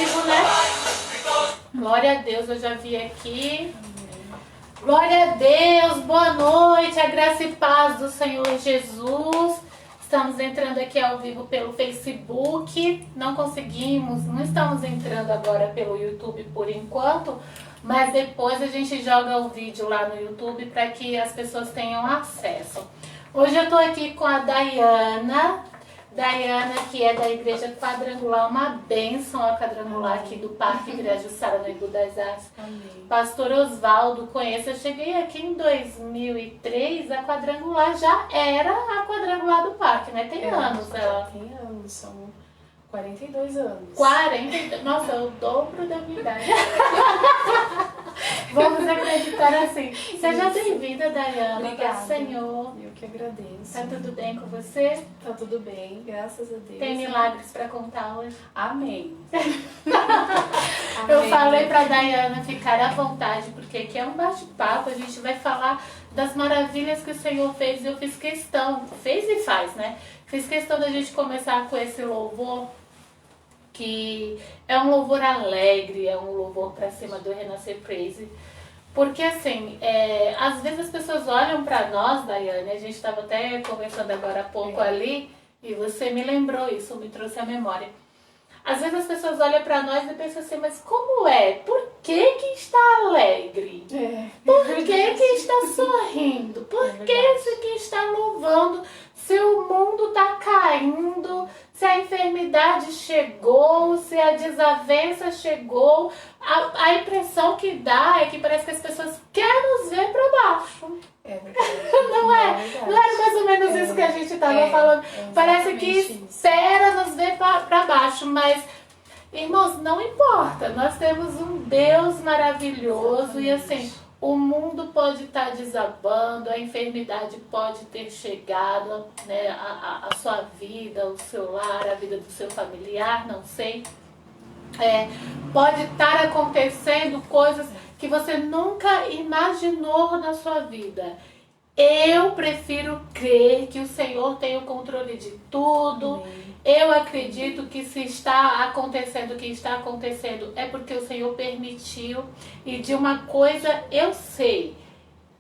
vivo, né? Glória a Deus, eu já vi aqui. Glória a Deus, boa noite, a graça e paz do Senhor Jesus. Estamos entrando aqui ao vivo pelo Facebook. Não estamos entrando agora pelo YouTube por enquanto, mas depois a gente joga o vídeo lá no YouTube para que as pessoas tenham acesso. Hoje eu estou aqui com a Daiana, que é da Igreja Quadrangular, uma bênção a Quadrangular aqui do Parque Virajussara, no Embu das Artes. Amém. Pastor Osvaldo conhece, eu cheguei aqui em 2003, a Quadrangular já era a Quadrangular do Parque, né? Tem anos ela. Tem anos, são 42 anos. 40, nossa, é o dobro da minha idade. Vamos acreditar assim. Seja bem-vinda, Daiana. Obrigada. Senhor. Eu que agradeço. Tá tudo bem com você? Tá tudo bem, graças a Deus. Tem milagres para contar hoje? Amém. Eu falei pra Daiana ficar à vontade, porque aqui é um bate-papo, a gente vai falar das maravilhas que o Senhor fez e eu fiz questão, fez e faz, né? Fiz questão da gente começar com esse louvor, que é um louvor alegre, é um louvor pra cima do Renascer Praise. Porque assim, às vezes as pessoas olham pra nós, Daiane, a gente estava até conversando agora há pouco ali, e você me lembrou isso, me trouxe à memória. Às vezes as pessoas olham pra nós e pensam assim, mas como é? Por que que está alegre? Por que que está sorrindo? Por que está louvando? Se o mundo está caindo, se a enfermidade chegou, se a desavença chegou, a impressão que dá é que parece que as pessoas querem nos ver para baixo. É verdade. Não é? Verdade. Não era mais ou menos isso que a gente estava falando. Parece que espera nos ver para baixo, mas, irmãos, não importa. Nós temos um Deus maravilhoso e assim, o mundo pode estar desabando, a enfermidade pode ter chegado, né, a sua vida, o seu lar, a vida do seu familiar, não sei. Pode estar acontecendo coisas que você nunca imaginou na sua vida. Eu prefiro crer que o Senhor tem o controle de tudo. Amém. Eu acredito que se está acontecendo o que está acontecendo é porque o Senhor permitiu. E de uma coisa eu sei,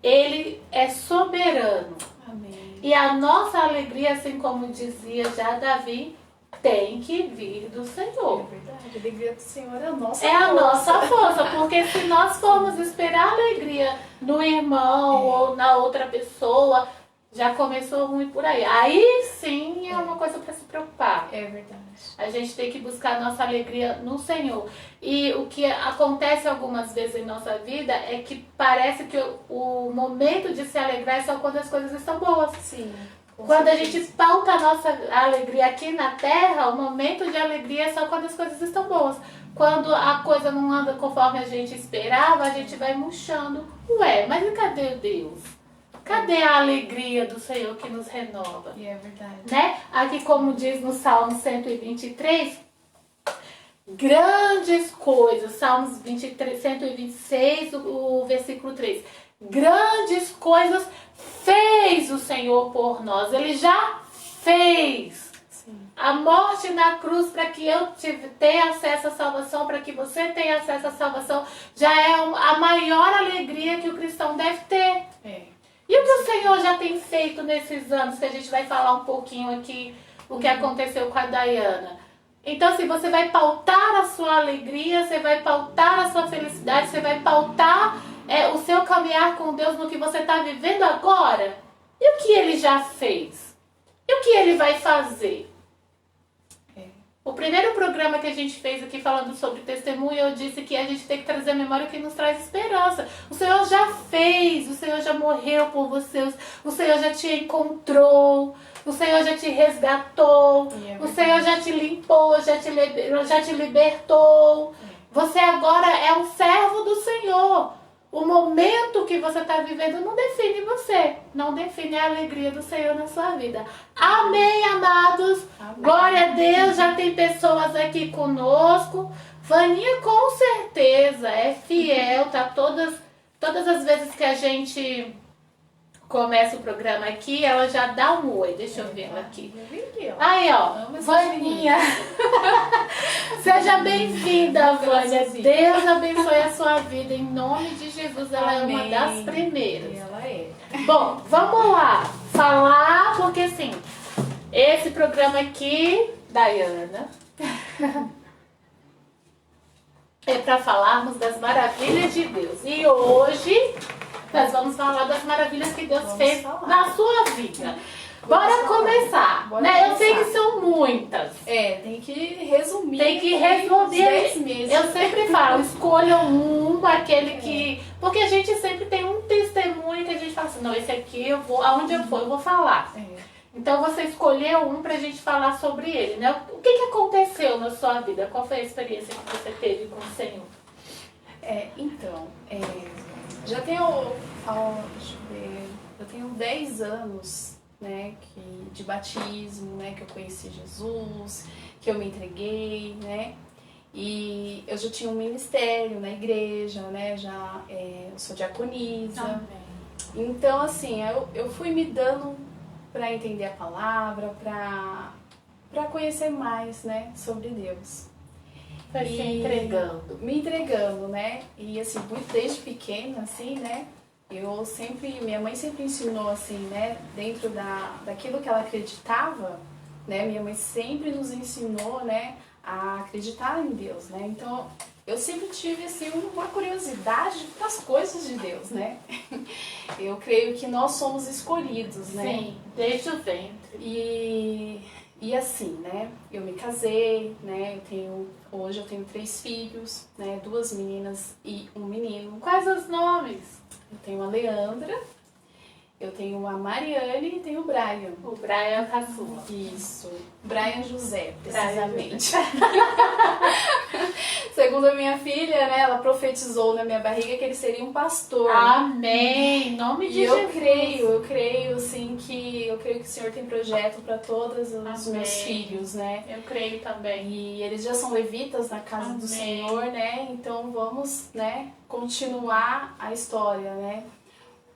Ele é soberano. Amém. E a nossa alegria, assim como dizia já Davi, tem que vir do Senhor. É verdade, a alegria do Senhor é a nossa força. É a nossa força, porque se nós formos esperar alegria no irmão ou na outra pessoa, já começou ruim por aí. Aí sim é uma coisa para se preocupar. É verdade. A gente tem que buscar a nossa alegria no Senhor. E o que acontece algumas vezes em nossa vida é que parece que o momento de se alegrar é só quando as coisas estão boas. Sim. Quando a gente pauta a nossa alegria aqui na terra, o momento de alegria é só quando as coisas estão boas. Quando a coisa não anda conforme a gente esperava, a gente vai murchando. Ué, mas e cadê Deus? Cadê a alegria do Senhor que nos renova? E é verdade. Né? Aqui como diz no Salmo 123, grandes coisas, Salmos 23, 126, o versículo 3. Grandes coisas fez o Senhor por nós. Ele já fez. Sim. A morte na cruz para que eu tenha acesso à salvação, para que você tenha acesso à salvação, já é a maior alegria que o cristão deve ter. E o que o Senhor já tem feito nesses anos, que a gente vai falar um pouquinho aqui, o que aconteceu com a Daiana. Então, assim, você vai pautar a sua alegria, você vai pautar a sua felicidade, você vai pautar o seu caminhar com Deus no que você está vivendo agora. E o que Ele já fez? E o que Ele vai fazer? O primeiro programa que a gente fez aqui falando sobre testemunho, eu disse que a gente tem que trazer a memória que nos traz esperança. O Senhor já fez, o Senhor já morreu por você, o Senhor já te encontrou, o Senhor já te resgatou, o Senhor já te limpou, já te libertou. Você agora é um servo do Senhor. O momento que você está vivendo não define você, não define a alegria do Senhor na sua vida. Amém, amados? Amém. Glória a Deus, já tem pessoas aqui conosco. Vaninha com certeza é fiel, tá todas as vezes que a gente começa o programa aqui, ela já dá um oi. Deixa eu ver ela aqui. Eu vi aqui, ó. Aí, ó, Amo essa Vaninha. Seja bem-vinda, Vânia. Deus abençoe a sua vida. Em nome de Jesus, ela é uma das primeiras. Ela é. Bom, vamos lá falar, porque assim, esse programa aqui, Dayana, é para falarmos das maravilhas de Deus. E hoje nós vamos falar das maravilhas que Deus fez na sua vida. Bora começar, né? Eu sei que são muitas. Tem que resumir. Tem que resumir. 10 meses. Eu sempre falo, escolham aquele que... Porque a gente sempre tem um testemunho que a gente fala assim, não, esse aqui eu vou, aonde eu for, eu vou falar. Então você escolheu um pra gente falar sobre ele, né? O que aconteceu na sua vida? Qual foi a experiência que você teve com o Senhor? Já tenho, deixa eu ver, eu tenho 10 anos, né, de batismo, né, que eu conheci Jesus, que eu me entreguei, né, e eu já tinha um ministério na igreja, né, eu sou diaconisa. Amém. Então, assim, eu fui me dando para entender a palavra, para conhecer mais, né, sobre Deus. Foi se entregando. Me entregando, né? E assim, muito desde pequena, assim, né? Minha mãe sempre ensinou assim, né? Dentro daquilo que ela acreditava, né? Minha mãe sempre nos ensinou, né? A acreditar em Deus, né? Então, eu sempre tive, assim, uma curiosidade das coisas de Deus, né? Eu creio que nós somos escolhidos, né? Sim, desde o ventre. E assim, né, eu me casei, né, hoje eu tenho 3 filhos, né, 2 meninas e um menino. Quais os nomes? Eu tenho a Leandra, eu tenho a Mariane e tenho o Brian. O Brian é a caçula. Isso, Brian José, precisamente. Brian. Segundo a minha filha, né, ela profetizou na minha barriga que ele seria um pastor. Amém, em nome de Jesus. Eu creio, assim, eu creio que o Senhor tem projeto para todos os meus filhos, né? Eu creio também. E eles já são levitas na casa do Senhor, né? Então vamos, né, continuar a história, né?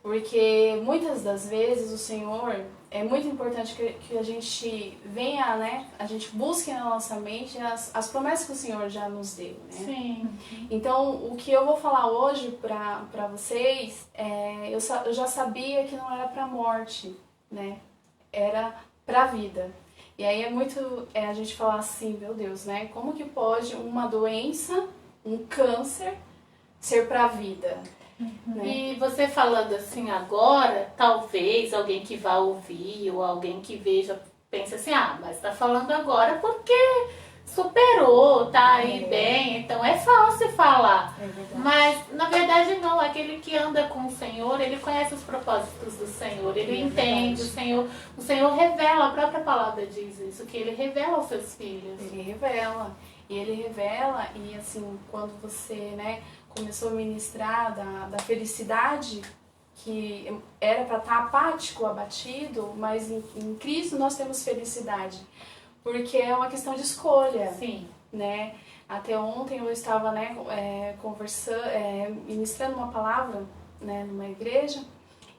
Porque muitas das vezes o Senhor, é muito importante que a gente venha, né? A gente busque na nossa mente as promessas que o Senhor já nos deu, né? Sim. Então, o que eu vou falar hoje pra vocês, eu já sabia que não era pra morte, né? Era pra vida. E aí é muito a gente falar assim, meu Deus, né? Como que pode uma doença, um câncer, ser pra vida? Né? E você falando assim agora, talvez alguém que vá ouvir ou alguém que veja pense assim, mas tá falando agora porque superou, tá aí bem, então é fácil falar. Mas na verdade não, aquele que anda com o Senhor, ele conhece os propósitos do Senhor, ele entende, o Senhor revela, a própria palavra diz isso, que ele revela aos seus filhos. Ele revela, e assim, quando você, né, começou a ministrar da felicidade, que era para estar apático, abatido, mas em Cristo nós temos felicidade, porque é uma questão de escolha. Sim. Né? Até ontem eu estava, né, conversando, ministrando uma palavra, né, numa igreja,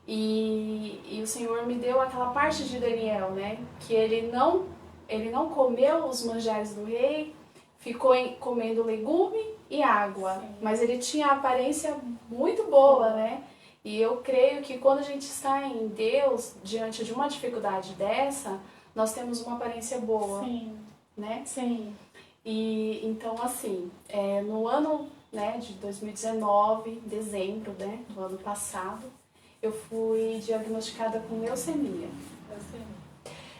e o Senhor me deu aquela parte de Daniel, né, que ele não comeu os manjares do rei, ficou comendo legume e água. Sim. Mas ele tinha a aparência muito boa, né? E eu creio que quando a gente está em Deus, diante de uma dificuldade dessa, nós temos uma aparência boa. Sim. Né? Sim. E então, assim, no ano, né, de 2019, dezembro, né, do ano passado, eu fui diagnosticada com leucemia.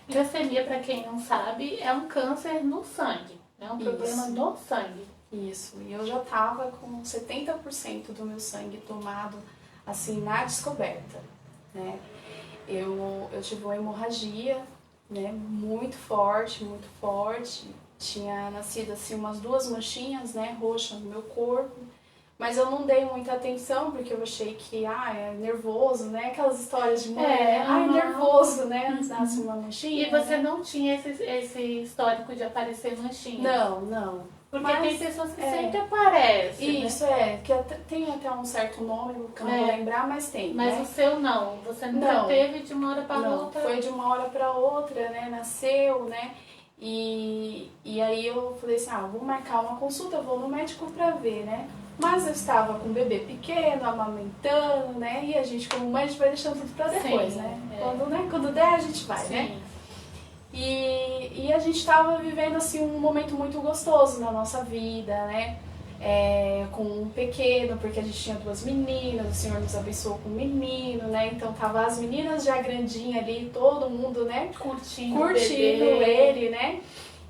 Leucemia, para quem não sabe, é um câncer no sangue. É um problema no sangue. Isso. E eu já estava com 70% do meu sangue tomado, assim, na descoberta, né? Eu tive uma hemorragia, né, muito forte. Tinha nascido, assim, umas 2 manchinhas, né, roxas no meu corpo. Mas eu não dei muita atenção, porque eu achei que, é nervoso, né? Aquelas histórias de mulher, é nervoso, né? Nasce uma manchinha. E você não tinha esse histórico de aparecer manchinha? Não. Porque tem pessoas que sempre aparecem. Isso, que tem até um certo nome, que eu não vou lembrar, mas tem. Mas né? o seu não, você nunca teve de uma hora para outra? Foi de uma hora para outra, né? Nasceu, né? E aí eu falei assim, vou marcar uma consulta, vou no médico para ver, né? Mas eu estava com um bebê pequeno, amamentando, né? E a gente, como mãe, a gente vai deixando tudo para depois, né? Quando der, a gente vai, né? E a gente estava vivendo assim um momento muito gostoso na nossa vida, né? Com um pequeno, porque a gente tinha 2 meninas, o Senhor nos abençoou com um menino, né? Então tava as meninas já grandinhas ali, todo mundo, né? Curtindo ele, né?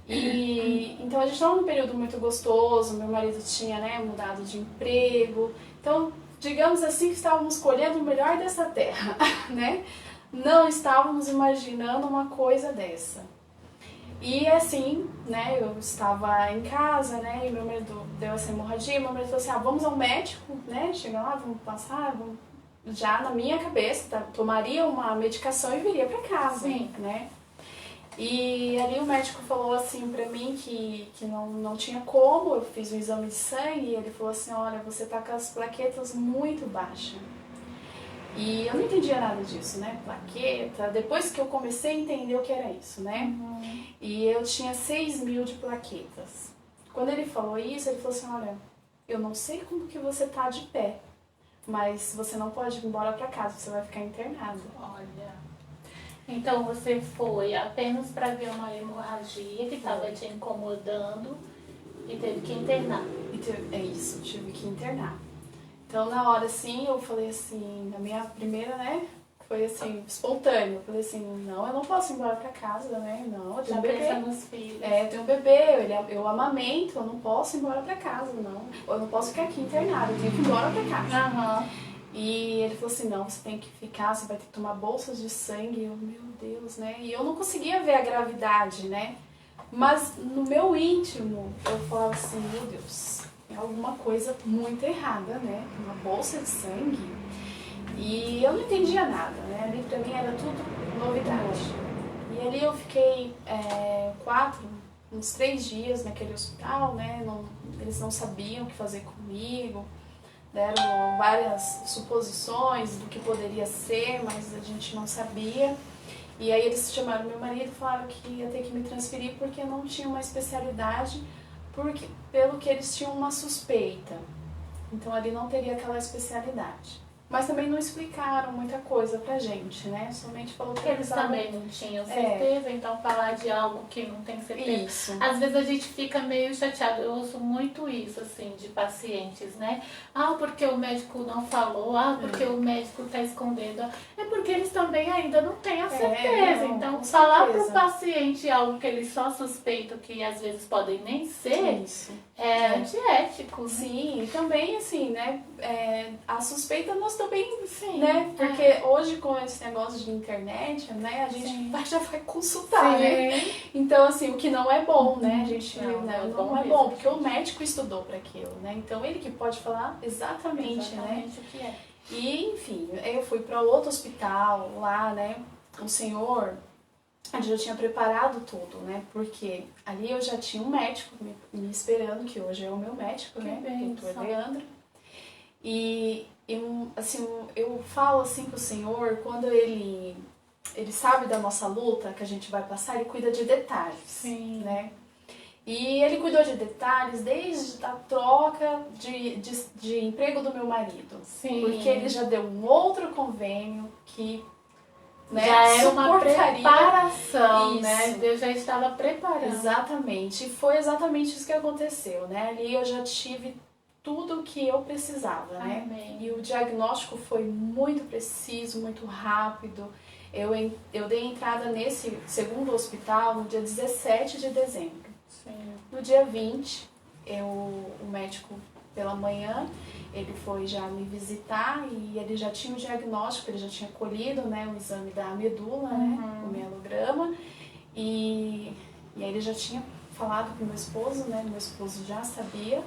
E então a gente estava num período muito gostoso, meu marido tinha, né, mudado de emprego. Então, digamos assim que estávamos colhendo o melhor dessa terra, né? Não estávamos imaginando uma coisa dessa. E assim, né, eu estava em casa, né, e meu marido deu essa hemorragia, meu marido falou assim, vamos ao médico, né, chega lá, vamos passar, já na minha cabeça, tomaria uma medicação e viria para casa, né. E ali o médico falou assim pra mim que não tinha como, eu fiz um exame de sangue e ele falou assim, olha, você tá com as plaquetas muito baixas. E eu não entendia nada disso, né? Plaqueta. Depois que eu comecei a entender o que era isso, né? E eu tinha 6.000 de plaquetas. Quando ele falou isso, ele falou assim, olha, eu não sei como que você tá de pé, mas você não pode ir embora pra casa, você vai ficar internado. Olha. Então você foi apenas para ver uma hemorragia que estava te incomodando e teve que internar. É isso, tive que internar. Então, na hora, assim, eu falei assim, a minha primeira, né, foi assim, espontâneo. Eu falei assim, não, eu não posso ir embora pra casa, né, não, eu tenho um bebê. Pensa nos filhos. Eu tenho um bebê, eu amamento, eu não posso ir embora pra casa, não. Eu não posso ficar aqui internada, eu tenho que ir embora pra casa. E ele falou assim, não, você tem que ficar, você vai ter que tomar bolsas de sangue. Eu, meu Deus, né, e eu não conseguia ver a gravidade, né, mas no meu íntimo, eu falava assim, meu Deus, é alguma coisa muito errada, né? Uma bolsa de sangue. E eu não entendia nada, né? Ali pra mim era tudo novidade. E ali eu fiquei uns 3 dias naquele hospital, né? Eles não sabiam o que fazer comigo. Deram várias suposições do que poderia ser, mas a gente não sabia. E aí eles chamaram meu marido e falaram que ia ter que me transferir porque eu não tinha uma especialidade, pelo que eles tinham uma suspeita. Então ali não teria aquela especialidade. Mas também não explicaram muita coisa pra gente, né? Somente falou que eles também não tinham certeza, então falar de algo que não tem certeza. Isso. Às vezes a gente fica meio chateado, eu ouço muito isso, assim, de pacientes, né? Porque o médico não falou, porque o médico tá escondendo. É porque eles também ainda não têm a certeza. Então, falar pro paciente algo que eles só suspeitam, que às vezes podem nem ser, antiético. Né? Sim, e também, assim, né? A suspeita nós também, né? Porque hoje com esse negócio de internet, né? A gente já vai consultar, né? Então, assim, o que não é bom, né? A gente não é bom, porque o médico estudou para aquilo, né? Então, ele que pode falar exatamente né? O que é. E, enfim, eu fui para outro hospital lá, né? O senhor, a gente já tinha preparado tudo, né? Porque ali eu já tinha um médico me esperando, que hoje é o meu médico, né? Doutor Leandro. E assim, eu falo assim pro Senhor, quando ele sabe da nossa luta que a gente vai passar, ele cuida de detalhes, né? E ele cuidou de detalhes desde a troca de emprego do meu marido. Porque ele já deu um outro convênio que, né, já era uma preparação, né? Deus já estava preparando. Exatamente. E foi exatamente isso que aconteceu, né? Ali eu já tive tudo o que eu precisava, né? Amém. E o diagnóstico foi muito preciso, muito rápido. Eu dei entrada nesse segundo hospital no dia 17 de dezembro. No dia 20, o médico, pela manhã, ele foi já me visitar e ele já tinha o diagnóstico, ele já tinha colhido, né, o exame da medula, né, o mielograma. E aí ele já tinha falado com meu esposo, né, meu esposo já sabia.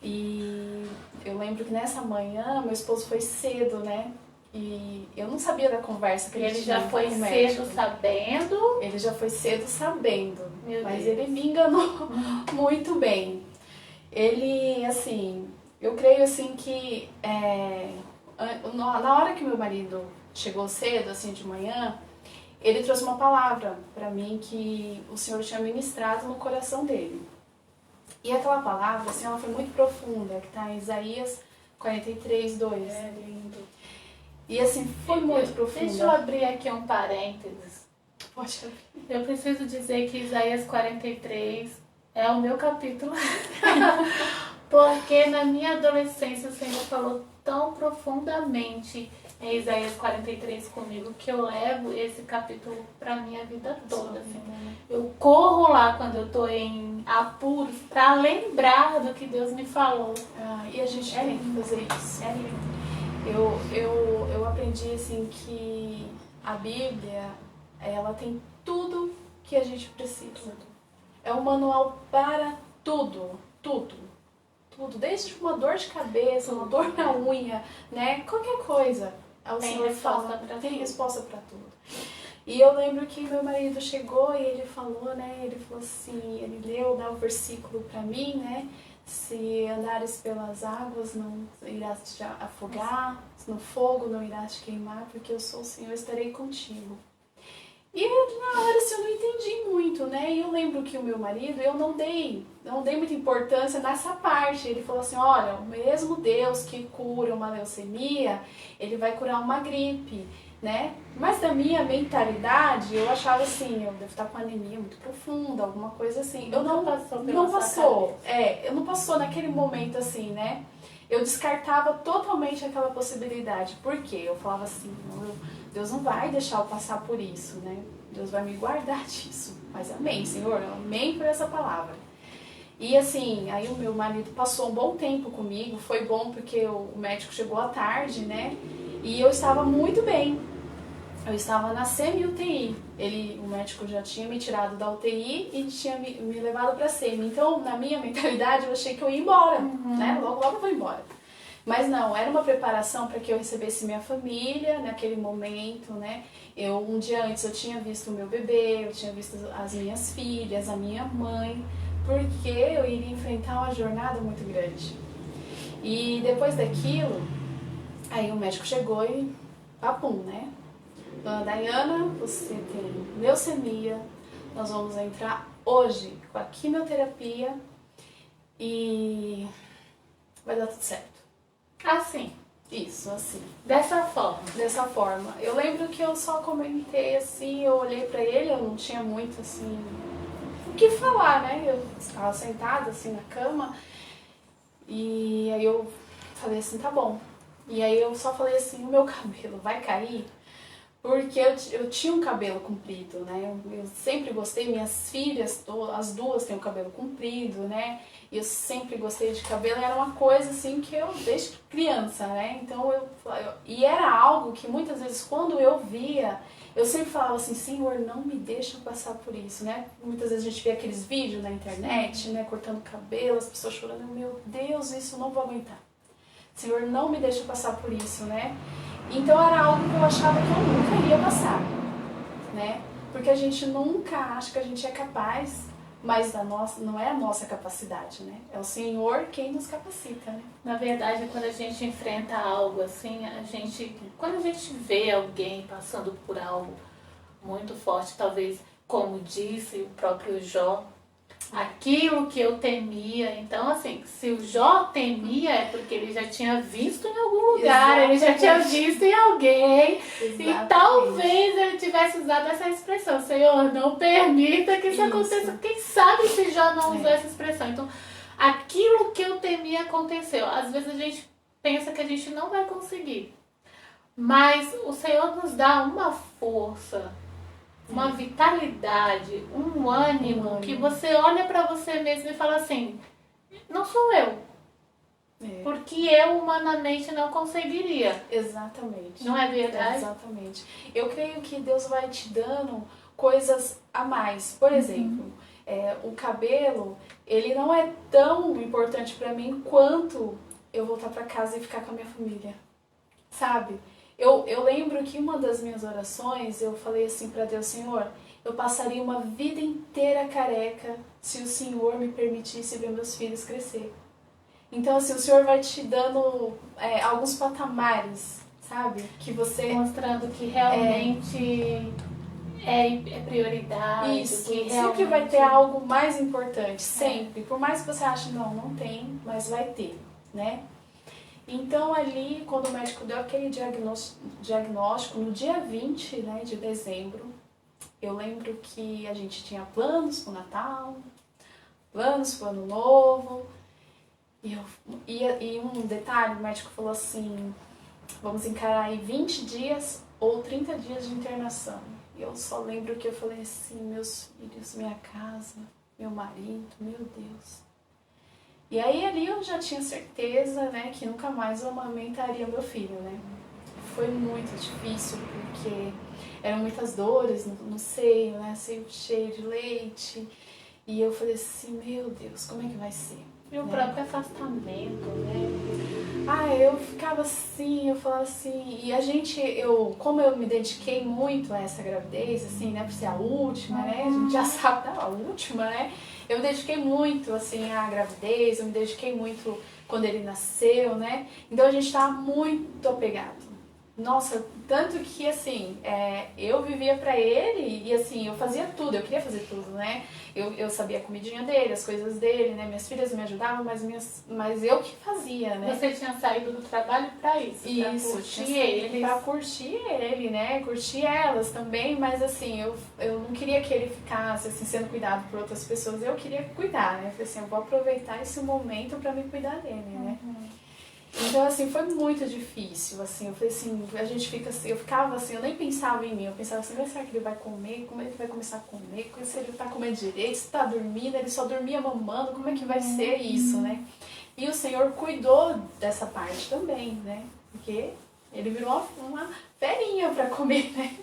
E eu lembro que nessa manhã, meu esposo foi cedo, né? E eu não sabia da conversa que ele já foi com o médico. cedo sabendo. Ele já foi cedo sabendo, mas Deus. ele me enganou muito bem. Ele, assim, eu creio assim que na hora que meu marido chegou cedo, assim, de manhã, ele trouxe uma palavra para mim que o Senhor tinha ministrado no coração dele. E aquela palavra, assim, ela foi muito profunda, que está em Isaías 43, 2. É lindo. E assim, foi muito profunda. Deixa eu abrir aqui um parênteses. Pode abrir. Eu preciso dizer que Isaías 43 é o meu capítulo. Porque na minha adolescência o Senhor falou tão profundamente em Isaías 43 comigo que eu levo esse capítulo pra minha vida toda. Assim. Eu corro lá quando eu tô em apuros pra lembrar do que Deus me falou. E a gente tem que fazer isso. É lindo. Eu aprendi assim que a Bíblia, ela tem tudo que a gente precisa. É um manual para tudo, tudo. Tudo, desde uma dor de cabeça, uma dor na unha, né? Qualquer coisa. O Senhor fala, tem resposta para tudo. E eu lembro que meu marido chegou e ele falou, né? Ele falou assim, ele leu, o versículo para mim, né? Se andares pelas águas, não irás te afogar, no fogo não irás te queimar, porque eu sou o Senhor, estarei contigo. E na hora assim, eu não entendi muito, né? E eu lembro que o meu marido, eu não dei muita importância nessa parte. Ele falou assim, olha, o mesmo Deus que cura uma leucemia, ele vai curar uma gripe, né? Mas da minha mentalidade, eu achava assim, eu devo estar com anemia muito profunda, alguma coisa assim. Eu não passou. Eu não passou naquele momento assim, né? Eu descartava totalmente aquela possibilidade. Por quê? Eu falava assim, Deus não vai deixar eu passar por isso, né? Deus vai me guardar disso. Mas amém, Senhor, amém por essa palavra. E assim, aí o meu marido passou um bom tempo comigo, foi bom porque o médico chegou à tarde, né? E eu estava muito bem. Eu estava na semi-UTI. O médico já tinha me tirado da UTI e tinha me levado para semi. Então, na minha mentalidade, eu achei que eu ia embora, né? Logo eu vou embora. Mas não, era uma preparação para que eu recebesse minha família naquele momento, né? Um dia antes eu tinha visto o meu bebê, eu tinha visto as minhas filhas, a minha mãe, porque eu iria enfrentar uma jornada muito grande. E depois daquilo, aí o médico chegou e papum, né? Dona Dayana, você tem leucemia, nós vamos entrar hoje com a quimioterapia e vai dar tudo certo. Assim. Isso, assim. Dessa forma. Dessa forma. Eu lembro que eu só comentei assim, eu olhei pra ele, eu não tinha muito assim o que falar, né? Eu estava sentada assim na cama e aí eu falei assim, tá bom. E aí eu só falei assim, o meu cabelo vai cair? Porque eu tinha um cabelo comprido, né? Eu sempre gostei, minhas filhas, as duas têm o cabelo comprido, né? E eu sempre gostei de cabelo, era uma coisa assim que eu desde criança, né? Então e era algo que muitas vezes quando eu via, eu sempre falava assim, Senhor, não me deixa passar por isso, né? Muitas vezes a gente vê aqueles vídeos na internet, né? Cortando cabelo, as pessoas chorando, meu Deus, isso eu não vou aguentar. Senhor, não me deixa passar por isso, né? Então era algo que eu achava que eu nunca iria passar, né? Porque a gente nunca acha que a gente é capaz, mas não é a nossa capacidade, né? É o Senhor quem nos capacita, né? Na verdade, quando a gente enfrenta algo assim, quando a gente vê alguém passando por algo muito forte, talvez, como disse o próprio Jó, aquilo que eu temia. Então, assim, se o Jó temia é porque ele já tinha visto em algum lugar, ele já tinha visto em alguém. Exatamente. E talvez ele tivesse usado essa expressão, Senhor, não permita que isso aconteça. Quem sabe se Jó não usou essa expressão. Então, aquilo que eu temia aconteceu. Às vezes a gente pensa que a gente não vai conseguir. Mas o Senhor nos dá uma força, uma vitalidade, um ânimo que você olha pra você mesmo e fala assim, não sou eu. Porque eu humanamente não conseguiria. Exatamente. Não é verdade? Exatamente. Eu creio que Deus vai te dando coisas a mais. Por exemplo, o cabelo, ele não é tão importante pra mim quanto eu voltar pra casa e ficar com a minha família. Sabe? Eu lembro que uma das minhas orações, eu falei assim para Deus: Senhor, eu passaria uma vida inteira careca se o Senhor me permitisse ver meus filhos crescer. Então, assim, o Senhor vai te dando alguns patamares, sabe? Que você... Mostrando que realmente é prioridade. Isso, que sempre realmente... vai ter algo mais importante, sempre. Por mais que você ache, não tem, mas vai ter, né? Então, ali, quando o médico deu aquele diagnóstico, no dia 20, né, de dezembro, eu lembro que a gente tinha planos para o Natal, planos para o Ano Novo. E um detalhe, o médico falou assim: vamos encarar aí 20 dias ou 30 dias de internação. E eu só lembro que eu falei assim: meus filhos, minha casa, meu marido, meu Deus. E aí ali eu já tinha certeza, né, que nunca mais eu amamentaria meu filho, né. Foi muito difícil porque eram muitas dores no seio, né, seio cheio de leite. E eu falei assim: meu Deus, como é que vai ser? E o próprio afastamento, né? Eu ficava assim, eu falava assim, e como eu me dediquei muito a essa gravidez, assim, né, por ser a última, né, a gente já sabe, a última, né, eu me dediquei muito, assim, à gravidez, eu me dediquei muito quando ele nasceu, né, então a gente tava muito apegado. Nossa, tanto que, assim, eu vivia pra ele e, assim, eu fazia tudo, eu queria fazer tudo, né? Eu sabia a comidinha dele, as coisas dele, né? Minhas filhas me ajudavam, mas eu que fazia, né? Você tinha saído do trabalho pra isso, pra curtir eles. Pra curtir ele, né? Curtir elas também, mas, assim, eu não queria que ele ficasse, assim, sendo cuidado por outras pessoas, eu queria cuidar, né? Eu falei assim, eu vou aproveitar esse momento pra me cuidar dele, né? Então, assim, foi muito difícil, assim, eu falei assim, a gente fica assim, eu ficava assim, eu nem pensava em mim, eu pensava assim, mas será que ele vai comer? Como é que ele vai começar a comer? Se ele tá comendo direito, se tá dormindo, ele só dormia mamando, como é que vai ser isso, né? E o Senhor cuidou dessa parte também, né? Porque ele virou uma ferinha pra comer, né?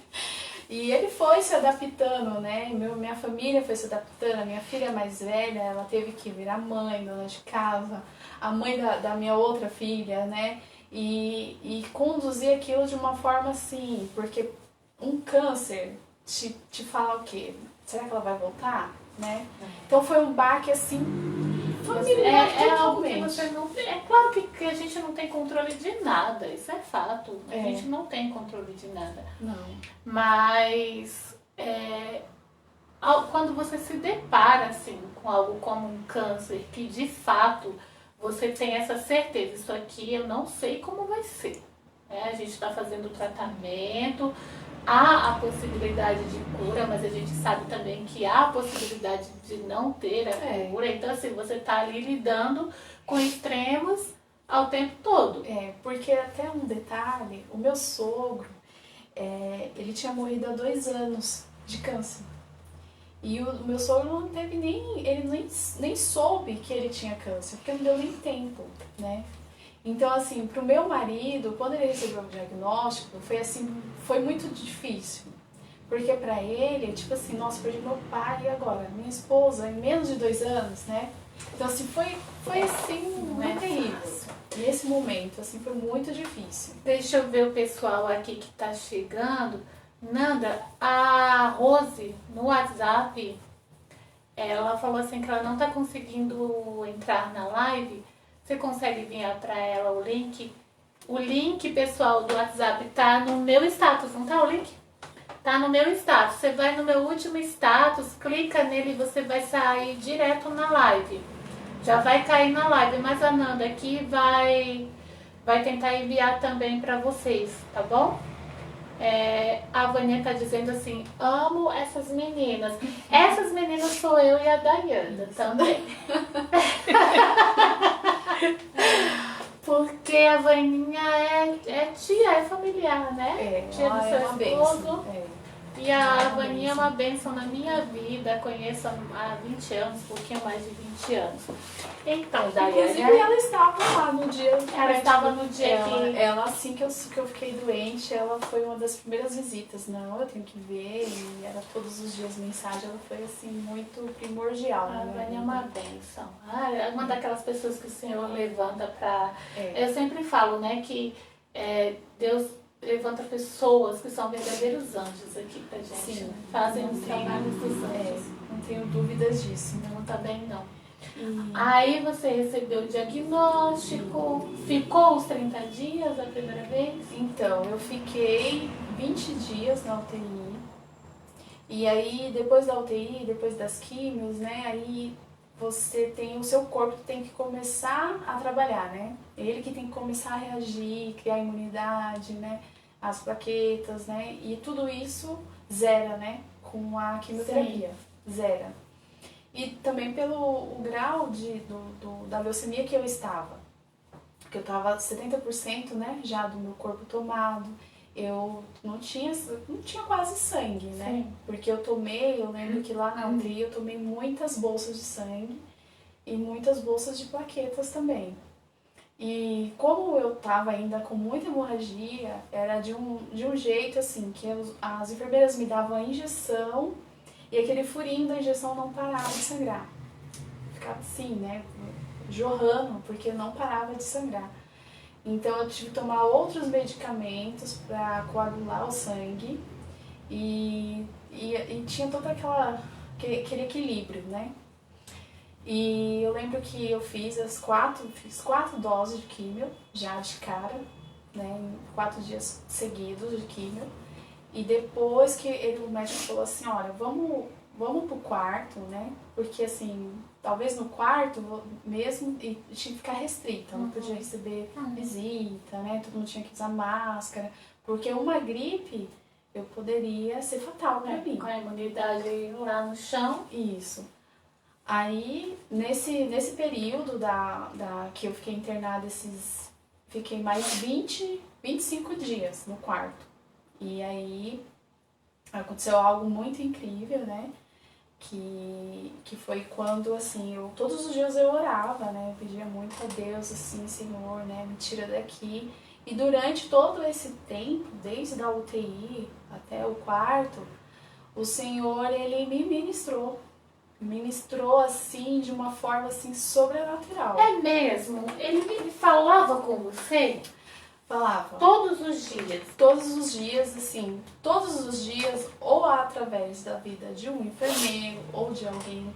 E ele foi se adaptando, né? Minha família foi se adaptando, a minha filha mais velha, ela teve que virar mãe, dona de casa, a mãe da minha outra filha, né? E conduzir aquilo de uma forma assim, porque um câncer te fala o quê? Será que ela vai voltar? Né? Então foi um baque assim, familiar totalmente. Você não, é claro que a gente não tem controle de nada, isso é fato. A gente não tem controle de nada. Não. Mas quando você se depara assim, com algo como um câncer, que de fato você tem essa certeza, isso aqui eu não sei como vai ser. A gente está fazendo o tratamento, há a possibilidade de cura, mas a gente sabe também que há a possibilidade de não ter a cura. Então, assim, você está ali lidando com extremos ao tempo todo. Porque até um detalhe, o meu sogro, ele tinha morrido há 2 anos de câncer. E o meu sogro não teve ele nem soube que ele tinha câncer, porque não deu nem tempo, né? Então, assim, pro meu marido, quando ele recebeu o diagnóstico, foi muito difícil. Porque pra ele, tipo assim, nossa, perdi meu pai e agora? Minha esposa, em menos de 2 anos, né? Então, assim, foi assim, muito terrível. Nesse momento, assim, foi muito difícil. Deixa eu ver o pessoal aqui que tá chegando. Nanda, a Rose, no WhatsApp, ela falou assim que ela não tá conseguindo entrar na live. Você consegue enviar para ela o link? O link, pessoal, do WhatsApp tá no meu status, não tá o link? Tá no meu status. Você vai no meu último status, clica nele e você vai sair direto na live. Já vai cair na live, mas a Nanda aqui vai tentar enviar também para vocês, tá bom? A Vânia tá dizendo assim, amo essas meninas. Essas meninas sou eu e a Dayana também. Porque a Vaninha é tia, é familiar, né? Tia do seu esposo. E a Vaninha é uma bênção na minha vida. Conheço há 20 anos, um pouquinho mais de 20 anos. Então, Dayana... Inclusive, ela estava lá no dia... Ela estava no dia Ela, assim que eu fiquei doente, ela foi uma das primeiras visitas. Não, eu tenho que ver. E era todos os dias mensagem. Ela foi, assim, muito primordial. A Vânia é uma bênção. É uma daquelas pessoas que o Senhor levanta pra... Eu sempre falo, né, que Deus levanta pessoas que são verdadeiros anjos aqui pra gente. Sim. Né? Fazem os trabalhos dos anjos. Não tenho dúvidas disso. Não, também não. E... Aí você recebeu o diagnóstico, ficou os 30 dias a primeira vez? Então, eu fiquei 20 dias na UTI. E aí, depois da UTI, depois das químios, né, aí você tem, o seu corpo tem que começar a trabalhar, né? Ele que tem que começar a reagir, criar imunidade, né, as plaquetas, né, e tudo isso zera, né, com a quimioterapia, zera. E também pelo o grau da leucemia que eu estava, porque eu estava 70%, né, já do meu corpo tomado. Eu não tinha quase sangue, né? Sim. Porque eu lembro que lá na UTI eu tomei muitas bolsas de sangue e muitas bolsas de plaquetas também. E como eu estava ainda com muita hemorragia, era de um jeito assim, que as enfermeiras me davam a injeção e aquele furinho da injeção não parava de sangrar. Ficava assim, né? Jorrando, porque não parava de sangrar. Então eu tive que tomar outros medicamentos para coagular o sangue e tinha todo aquele equilíbrio, né? E eu lembro que eu fiz quatro doses de químio, já de cara, né? Em 4 dias seguidos de químio. E depois que o médico falou assim, olha, vamos pro quarto, né? Porque assim, talvez no quarto mesmo e tinha que ficar restrita, não podia receber visita, né? Todo mundo tinha que usar máscara, porque uma gripe eu poderia ser fatal para mim. Com a imunidade lá no chão. Isso. Aí, nesse período que eu fiquei internada, fiquei mais 25 dias no quarto. E aí aconteceu algo muito incrível, né? Que foi quando, assim, todos os dias eu orava, né? Eu pedia muito a Deus, assim, Senhor, né? Me tira daqui. E durante todo esse tempo, desde a UTI até o quarto, o Senhor, Ele me ministrou, assim, de uma forma, assim, sobrenatural. É mesmo? Ele falava com você? Falava. Todos os dias? Todos os dias, assim, todos os dias, ou através da vida de um enfermeiro, ou de alguém,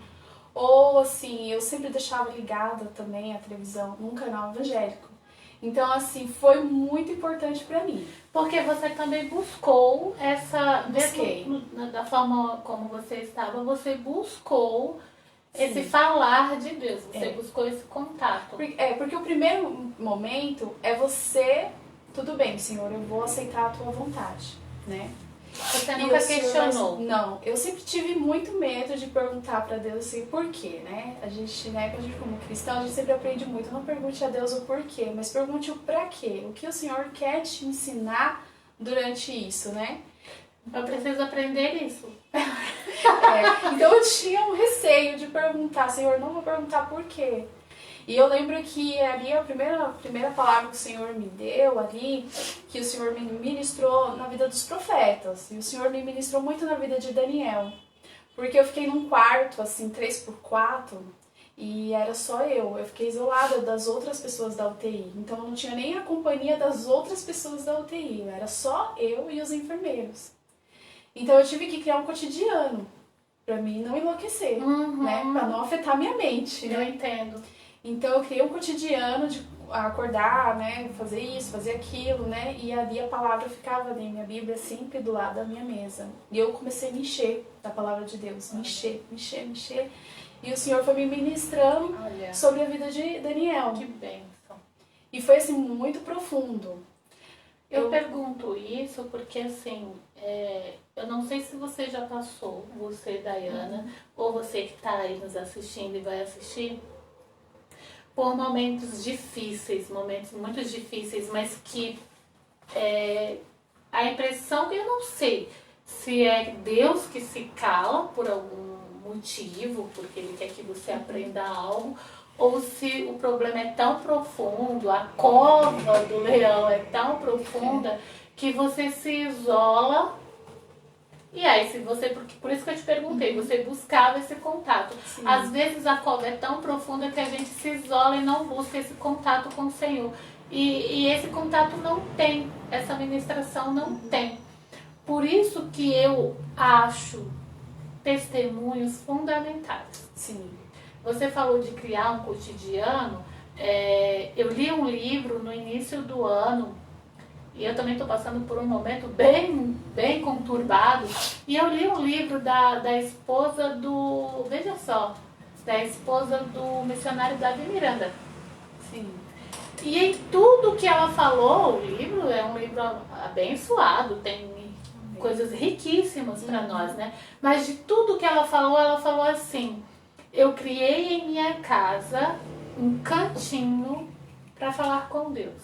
ou assim, eu sempre deixava ligada também a televisão num canal evangélico. Então, assim, foi muito importante pra mim. Porque você também buscou Busquei. Mesmo da forma como você estava, você buscou esse falar de Deus, você buscou esse contato. Porque o primeiro momento é você, tudo bem, Senhor, eu vou aceitar a tua vontade, né? Você nunca questionou? Não, eu sempre tive muito medo de perguntar pra Deus assim, por quê, né? A gente, como cristão, a gente sempre aprende muito, não pergunte a Deus o porquê, mas pergunte o pra quê, o que o Senhor quer te ensinar durante isso, né? Eu preciso aprender isso. Então eu tinha um receio de perguntar, Senhor, não vou perguntar por quê. E eu lembro que ali a primeira palavra que o Senhor me deu ali, que o Senhor me ministrou na vida dos profetas. E o Senhor me ministrou muito na vida de Daniel. Porque eu fiquei num quarto, assim, 3x4, e era só eu. Eu fiquei isolada das outras pessoas da UTI. Então eu não tinha nem a companhia das outras pessoas da UTI. Era só eu e os enfermeiros. Então eu tive que criar um cotidiano pra mim não enlouquecer, né? Pra não afetar minha mente. Eu entendo. Então eu criei um cotidiano de acordar, né, fazer isso, fazer aquilo, né, e ali a palavra ficava ali, minha Bíblia sempre do lado da minha mesa. E eu comecei a me encher da palavra de Deus, me encher. E o Senhor foi me ministrando sobre a vida de Daniel. Que bênção. E foi assim, muito profundo. Eu pergunto isso porque assim, eu não sei se você já passou, você, Dayana, ou você que está aí nos assistindo e vai assistir, por momentos difíceis, momentos muito difíceis, mas que a impressão que eu não sei se é Deus que se cala por algum motivo, porque Ele quer que você aprenda algo, ou se o problema é tão profundo, a cova do leão é tão profunda que você se isola. E aí, por isso que eu te perguntei, você buscava esse contato. Sim. Às vezes a cova é tão profunda que a gente se isola e não busca esse contato com o Senhor. E esse contato não tem, essa ministração não tem. Por isso que eu acho testemunhos fundamentais. Sim. Você falou de criar um cotidiano. Eu li um livro no início do ano, e eu também estou passando por um momento bem conturbado, e eu li um livro da esposa do, veja só, da esposa do missionário Davi Miranda. Sim. E em tudo que ela falou, o livro é um livro abençoado, tem coisas riquíssimas para nós, né? Mas de tudo que ela falou assim: eu criei em minha casa um cantinho para falar com Deus.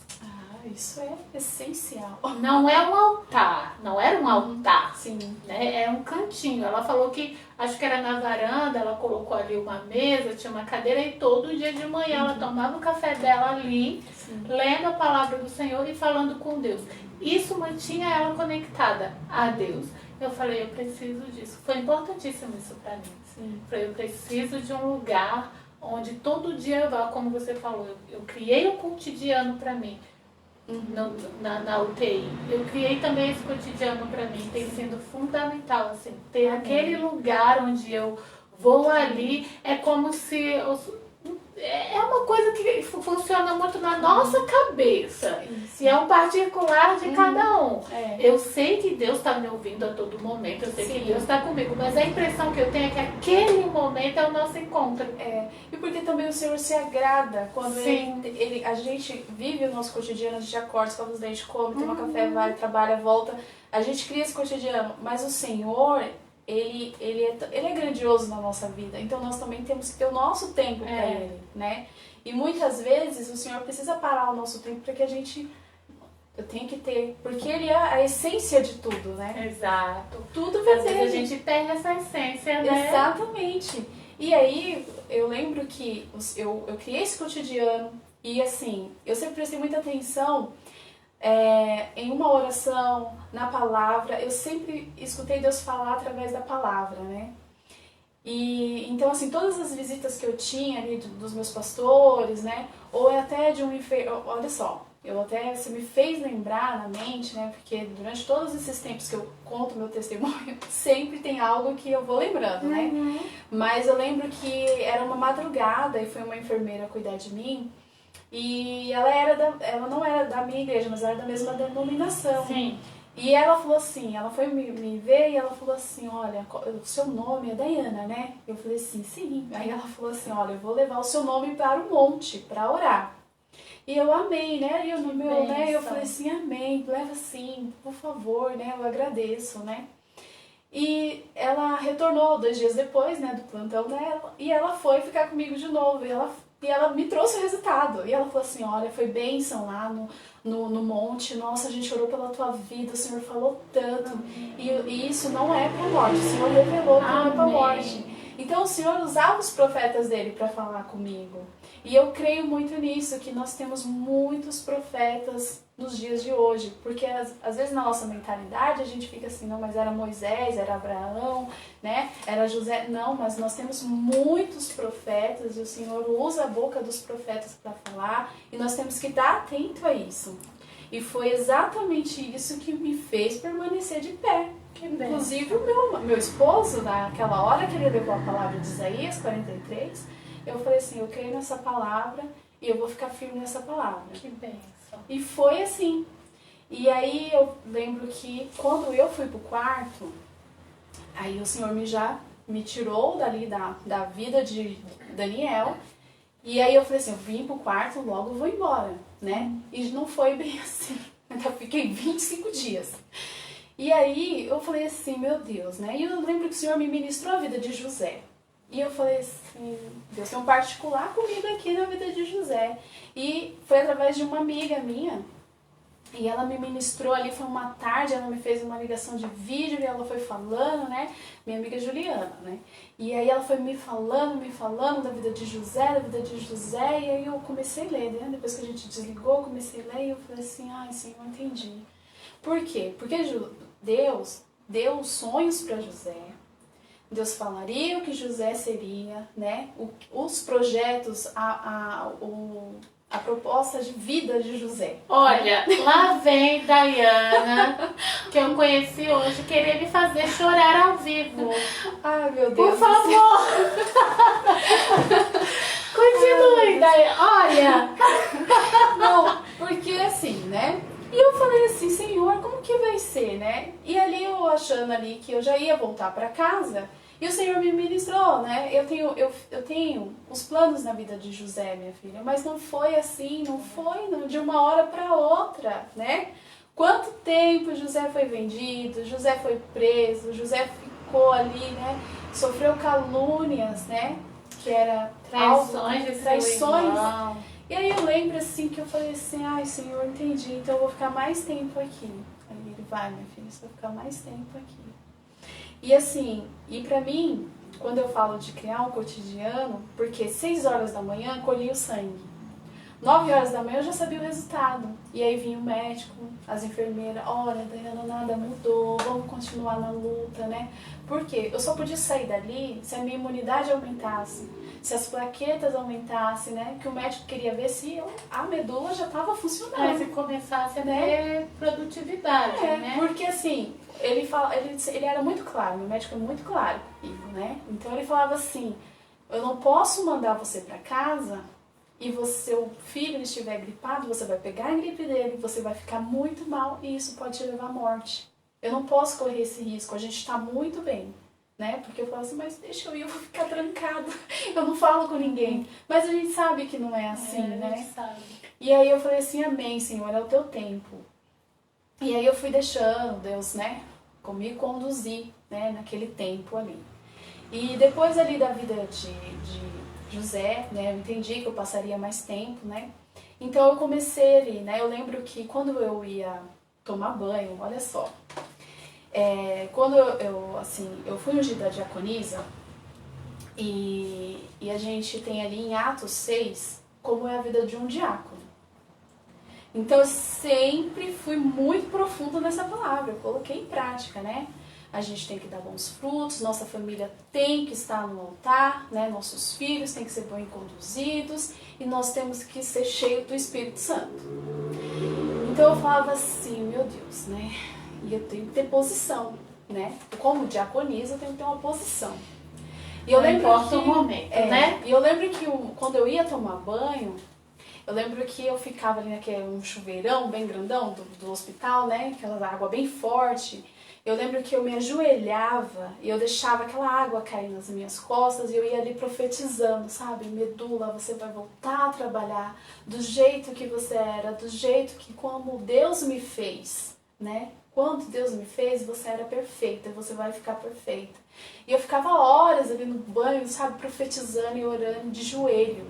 Isso é essencial. Não é um altar, não era um altar. Sim. Né? É um cantinho. Ela falou que, acho que era na varanda, ela colocou ali uma mesa, tinha uma cadeira, e todo dia de manhã ela tomava o café dela ali, lendo a palavra do Senhor e falando com Deus. Isso mantinha ela conectada a Deus. Eu falei, eu preciso disso. Foi importantíssimo isso para mim. Sim. Eu preciso de um lugar onde todo dia eu vá, como você falou, eu criei um cotidiano para mim. Na UTI. Eu criei também esse cotidiano para mim, tem sido fundamental, assim, ter aquele lugar onde eu vou ali, é como se... É uma coisa que funciona muito na nossa cabeça. E é um particular de cada um. Eu sei que Deus está me ouvindo a todo momento, eu sei que Deus está comigo, mas a impressão que eu tenho é que aquele momento é o nosso encontro. E porque também o Senhor se agrada quando a gente vive o nosso cotidiano, a gente acorda, escova os dentes, come, toma café, vai, trabalha, volta. A gente cria esse cotidiano, mas o Senhor... Ele é grandioso na nossa vida, então nós também temos que ter o nosso tempo para Ele, né? E muitas vezes o Senhor precisa parar o nosso tempo para que a gente... Eu tenho que ter, porque Ele é a essência de tudo, né? Exato. Tudo vai ter. A gente perde essa essência, né? Exatamente. E aí, eu lembro que eu criei esse cotidiano e assim, eu sempre prestei muita atenção... em uma oração, na palavra, eu sempre escutei Deus falar através da palavra, né? E então, assim, todas as visitas que eu tinha ali dos meus pastores, né? Ou até de um enfermeiro, olha só, você me fez lembrar na mente, né? Porque durante todos esses tempos que eu conto meu testemunho, sempre tem algo que eu vou lembrando, né? Mas eu lembro que era uma madrugada e foi uma enfermeira cuidar de mim. E ela não era da minha igreja, mas era da mesma denominação. Sim. E ela falou assim, ela foi me ver e ela falou assim, olha, o seu nome é Dayana, né? Eu falei assim, sim. Aí ela falou assim, olha, eu vou levar o seu nome para o monte, para orar. E eu amei, né? E eu falei assim, amém, leva sim, por favor, né? Eu agradeço, né? E ela retornou 2 dias depois, né, do plantão dela, e ela foi ficar comigo de novo. E ela me trouxe o resultado. E ela falou assim, olha, foi bênção lá no monte. Nossa, a gente orou pela tua vida, o Senhor falou tanto. E isso não é para morte, o Senhor revelou que não é para morte. Então o Senhor usava os profetas dele para falar comigo. E eu creio muito nisso, que nós temos muitos profetas nos dias de hoje. Porque às vezes na nossa mentalidade a gente fica assim, não, mas era Moisés, era Abraão, né? Era José. Não, mas nós temos muitos profetas e o Senhor usa a boca dos profetas para falar. E nós temos que estar atento a isso. E foi exatamente isso que me fez permanecer de pé. Inclusive o meu esposo, naquela hora que ele levou a palavra de Isaías 43, eu falei assim, eu creio nessa palavra e eu vou ficar firme nessa palavra. Que bênção. E foi assim. E aí eu lembro que quando eu fui pro quarto, aí o Senhor já me tirou dali da vida de Daniel. E aí eu falei assim, eu vim pro quarto, logo vou embora, né? E não foi bem assim. Eu fiquei 25 dias. E aí eu falei assim, meu Deus, né? E eu lembro que o Senhor me ministrou a vida de José. E eu falei assim, Deus tem um particular comigo aqui na vida de José. E foi através de uma amiga minha. E ela me ministrou ali, foi uma tarde, ela me fez uma ligação de vídeo e ela foi falando, né? Minha amiga Juliana, né? E aí ela foi me falando da vida de José, e aí eu comecei a ler, né? Depois que a gente desligou, eu comecei a ler e eu falei assim, ai, Senhor, eu entendi. Por quê? Porque Deus deu sonhos para José. Deus falaria o que José seria, né? Os projetos, a proposta de vida de José. Olha, lá vem Dayana, que eu conheci hoje, querer me fazer chorar ao vivo. Ai, meu Deus. Por favor! Continue, Dayana. Olha! Não, porque assim, né? E eu falei assim, Senhor, como que vai ser, né? E ali eu achando ali que eu já ia voltar para casa, e o Senhor me ministrou, né? Eu tenho os planos na vida de José, minha filha, mas não foi assim, não foi de uma hora para outra, né? Quanto tempo José foi vendido, José foi preso, José ficou ali, né? Sofreu calúnias, né? Que era traições. E aí eu lembro assim que eu falei assim, ai Senhor, entendi, então eu vou ficar mais tempo aqui. Aí ele, vai minha filha, você vai ficar mais tempo aqui. E assim, e pra mim, quando eu falo de criar um cotidiano, porque 6 horas da manhã colhia o sangue. 9 horas da manhã eu já sabia o resultado. E aí vinha o médico, as enfermeiras, olha, Dayana, nada mudou, vamos continuar na luta, né? Porque eu só podia sair dali se a minha imunidade aumentasse, se as plaquetas aumentassem, né? Que o médico queria ver se a medula já estava funcionando. Se começasse a ter produtividade, né? Porque assim, ele era muito claro, meu médico é muito claro comigo, né? Então ele falava assim, eu não posso mandar você para casa e seu filho estiver gripado, você vai pegar a gripe dele, você vai ficar muito mal e isso pode te levar à morte. Eu não posso correr esse risco, a gente está muito bem, né? Porque eu falo assim, mas deixa eu ir, eu vou ficar trancado, eu não falo com ninguém. Mas a gente sabe que não é assim, né? A gente sabe. E aí eu falei assim, amém, Senhor, é o teu tempo. E aí eu fui deixando Deus, né, me conduzir, né, naquele tempo ali. E depois ali da vida de José, né, eu entendi que eu passaria mais tempo, né. Então eu comecei ali, né, eu lembro que quando eu ia tomar banho, olha só, quando eu fui ungida diaconisa e a gente tem ali em Atos 6 como é a vida de um diácono. Então eu sempre fui muito profunda nessa palavra, eu coloquei em prática, né? A gente tem que dar bons frutos, nossa família tem que estar no altar, né? Nossos filhos têm que ser bem conduzidos e nós temos que ser cheios do Espírito Santo. Então eu falava assim, meu Deus, né? E eu tenho que ter posição, né? Como diaconisa eu tenho que ter uma posição. E eu lembro que o momento, né? E eu lembro que quando eu ia tomar banho, eu lembro que eu ficava ali naquele um chuveirão bem grandão do hospital, né? Aquela água bem forte. Eu lembro que eu me ajoelhava e eu deixava aquela água cair nas minhas costas e eu ia ali profetizando, sabe? Medula, você vai voltar a trabalhar do jeito que você era, do jeito que como Deus me fez, né? Quando Deus me fez, você era perfeita, você vai ficar perfeita. E eu ficava horas ali no banho, sabe? Profetizando e orando de joelho,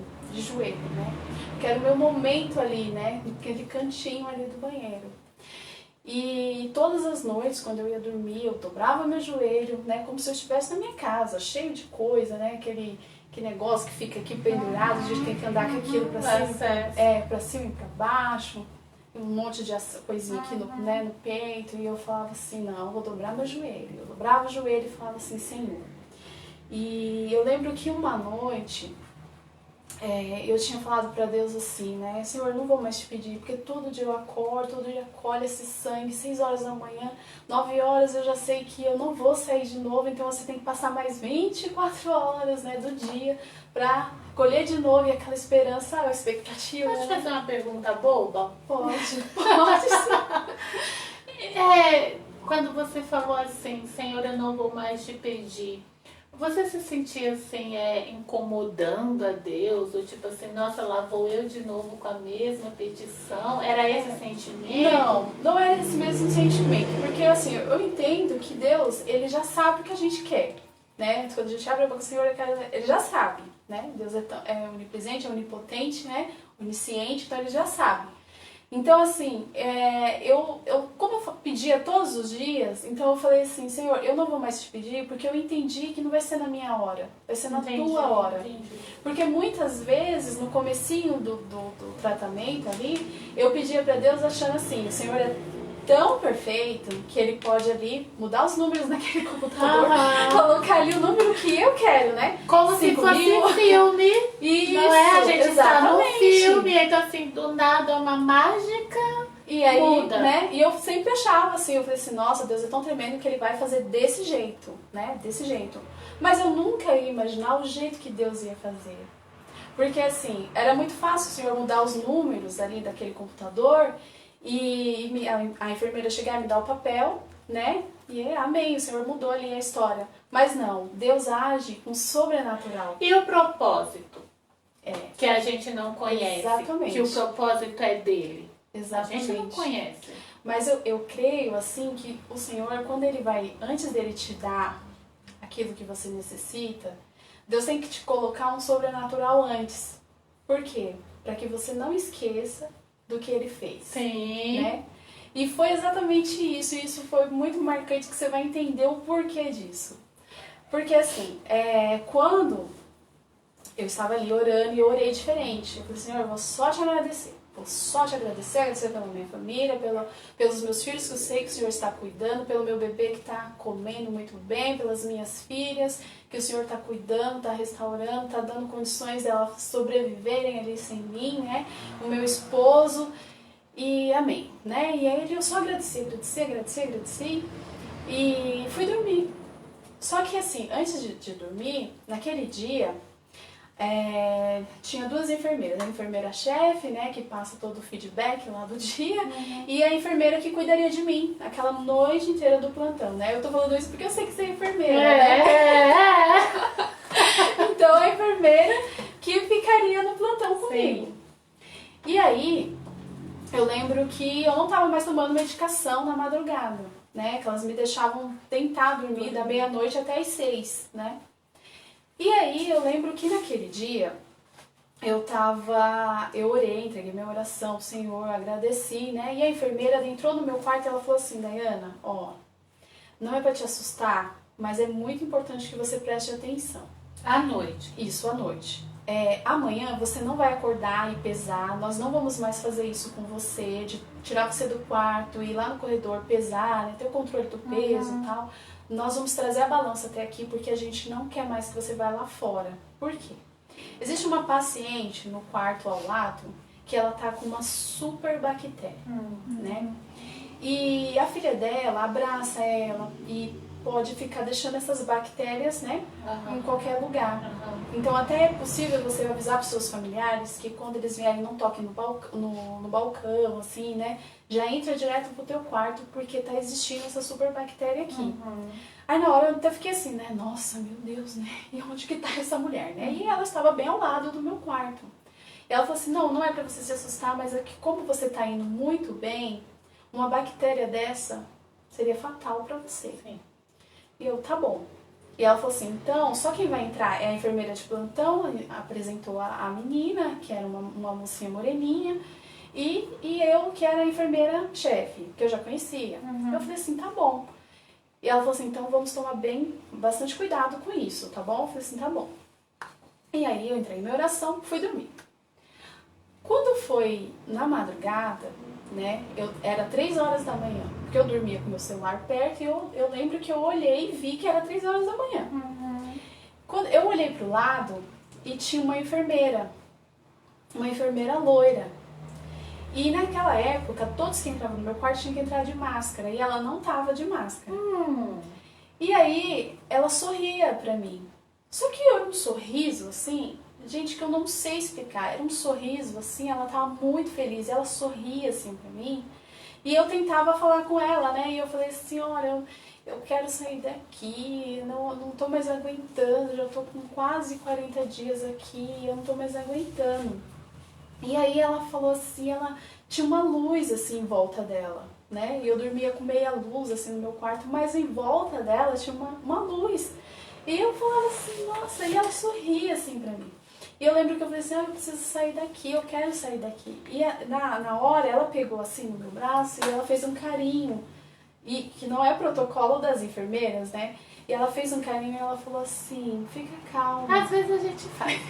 né? Que era o meu momento ali, né? Aquele cantinho ali do banheiro. E todas as noites, quando eu ia dormir, eu dobrava meu joelho, né? Como se eu estivesse na minha casa, cheio de coisa, né? Aquele negócio que fica aqui pendurado, a gente tem que andar com aquilo pra cima, pra cima e pra baixo. Um monte de coisinha aqui no peito. E eu falava assim, não, eu vou dobrar meu joelho. Eu dobrava o joelho e falava assim, Senhor. E eu lembro que uma noite... eu tinha falado pra Deus assim, né? Senhor, eu não vou mais te pedir, porque todo dia eu acordo, todo dia colhe esse sangue, 6 horas da manhã, 9 horas eu já sei que eu não vou sair de novo, então você tem que passar mais 24 horas, né, do dia pra colher de novo e aquela esperança, a expectativa. Pode fazer uma pergunta boba? Pode sim. Quando você falou assim, Senhor, eu não vou mais te pedir, você se sentia assim, incomodando a Deus? Ou tipo assim, nossa, lá vou eu de novo com a mesma petição? Era esse sentimento? Não era esse mesmo sentimento. Porque assim, eu entendo que Deus, ele já sabe o que a gente quer, né? Quando a gente abre a boca do Senhor, ele já sabe, né? Deus é onipresente, é onipotente, né? Onisciente, então ele já sabe. Então, assim, como eu pedia todos os dias, então eu falei assim, Senhor, eu não vou mais te pedir porque eu entendi que não vai ser na minha hora, vai ser na tua hora. Entendi. Porque muitas vezes, no comecinho do tratamento ali, eu pedia para Deus achando assim, o Senhor é tão perfeito que ele pode ali mudar os números naquele computador, colocar ali o número que eu quero, né? Como se fosse filme. Isso, não é? A gente está no exatamente. filme, então assim, do nada uma mágica. E aí, muda. né? E eu sempre achava assim, eu falei assim, nossa, Deus é tão tremendo que ele vai fazer desse jeito, né? Desse jeito. Mas eu nunca ia imaginar o jeito que Deus ia fazer. Porque assim, era muito fácil o senhor mudar os números ali daquele computador e a enfermeira chegar e me dar o papel, né? E amém, o senhor mudou ali a história. Mas não, Deus age com sobrenatural. E o propósito? É. Que a gente não conhece. Exatamente. Que o propósito é dele. Exatamente. A gente não conhece. Mas eu creio, assim, que o Senhor, quando Ele vai, antes dele te dar aquilo que você necessita, Deus tem que te colocar um sobrenatural antes. Por quê? Para que você não esqueça do que Ele fez. Sim. Né? E foi exatamente isso. E isso foi muito marcante, que você vai entender o porquê disso. Porque, assim, quando eu estava ali orando, e eu orei diferente. Eu falei, Senhor, eu vou só te agradecer. Vou só te agradecer pela minha família, pelos meus filhos que eu sei que o Senhor está cuidando, pelo meu bebê que está comendo muito bem, pelas minhas filhas que o Senhor está cuidando, está restaurando, está dando condições delas sobreviverem ali sem mim, né? O meu esposo, e amém, né? E aí eu só agradeci e fui dormir. Só que assim, antes de dormir, naquele dia, tinha duas enfermeiras, a enfermeira-chefe, né, que passa todo o feedback lá do dia, e a enfermeira que cuidaria de mim, aquela noite inteira do plantão, né? Eu tô falando isso porque eu sei que você é enfermeira, né? Então, a enfermeira que ficaria no plantão comigo. Sim. E aí, eu lembro que eu não tava mais tomando medicação na madrugada, né? Que elas me deixavam tentar dormir da meia-noite até as 6, né? E aí eu lembro que naquele dia eu orei, entreguei minha oração ao Senhor, agradeci, né? E a enfermeira entrou no meu quarto e ela falou assim, Dayana, não é pra te assustar, mas é muito importante que você preste atenção. À noite. Isso, à noite. Amanhã você não vai acordar e pesar, nós não vamos mais fazer isso com você, de tirar você do quarto, ir lá no corredor, pesar, né, ter o controle do peso e tal. Nós vamos trazer a balança até aqui porque a gente não quer mais que você vá lá fora. Por quê? Existe uma paciente no quarto ao lado que ela tá com uma super bactéria, né? E a filha dela abraça ela e pode ficar deixando essas bactérias, né, em qualquer lugar. Então até é possível você avisar para os seus familiares que quando eles vierem não toquem no balcão, assim, né, já entra direto pro teu quarto porque tá existindo essa super bactéria aqui. Aí na hora eu até fiquei assim, né, nossa, meu Deus, né, e onde que tá essa mulher, né? E ela estava bem ao lado do meu quarto. E ela falou assim, não é para você se assustar, mas é que como você tá indo muito bem, uma bactéria dessa seria fatal para você. Sim. E eu, tá bom. E ela falou assim, então, só quem vai entrar é a enfermeira de plantão, apresentou a menina, que era uma mocinha moreninha, e eu, que era a enfermeira-chefe, que eu já conhecia. Eu falei assim, tá bom. E ela falou assim, então vamos tomar bastante cuidado com isso, tá bom? Eu falei assim, tá bom. E aí eu entrei em minha oração, fui dormir. Quando foi na madrugada, né, era 3 horas da manhã, porque eu dormia com meu celular perto e eu lembro que eu olhei e vi que era 3 horas da manhã. Quando eu olhei pro lado e tinha uma enfermeira loira. E naquela época, todos que entravam no meu quarto tinham que entrar de máscara, e ela não tava de máscara. E aí, ela sorria pra mim. Só que era um sorriso, assim, gente, que eu não sei explicar. Era um sorriso, assim, ela tava muito feliz, ela sorria, assim, pra mim. E eu tentava falar com ela, né, e eu falei assim, olha, eu quero sair daqui, não tô mais aguentando, já tô com quase 40 dias aqui, eu não tô mais aguentando. E aí ela falou assim, ela tinha uma luz assim em volta dela, né? E eu dormia com meia luz assim no meu quarto, mas em volta dela tinha uma luz. E eu falava assim, nossa, e ela sorria assim pra mim. E eu lembro que eu falei assim, eu preciso sair daqui, eu quero sair daqui. E na hora ela pegou assim no meu braço e ela fez um carinho, e que não é protocolo das enfermeiras, né? E ela fez um carinho e ela falou assim, fica calma. Às vezes a gente faz.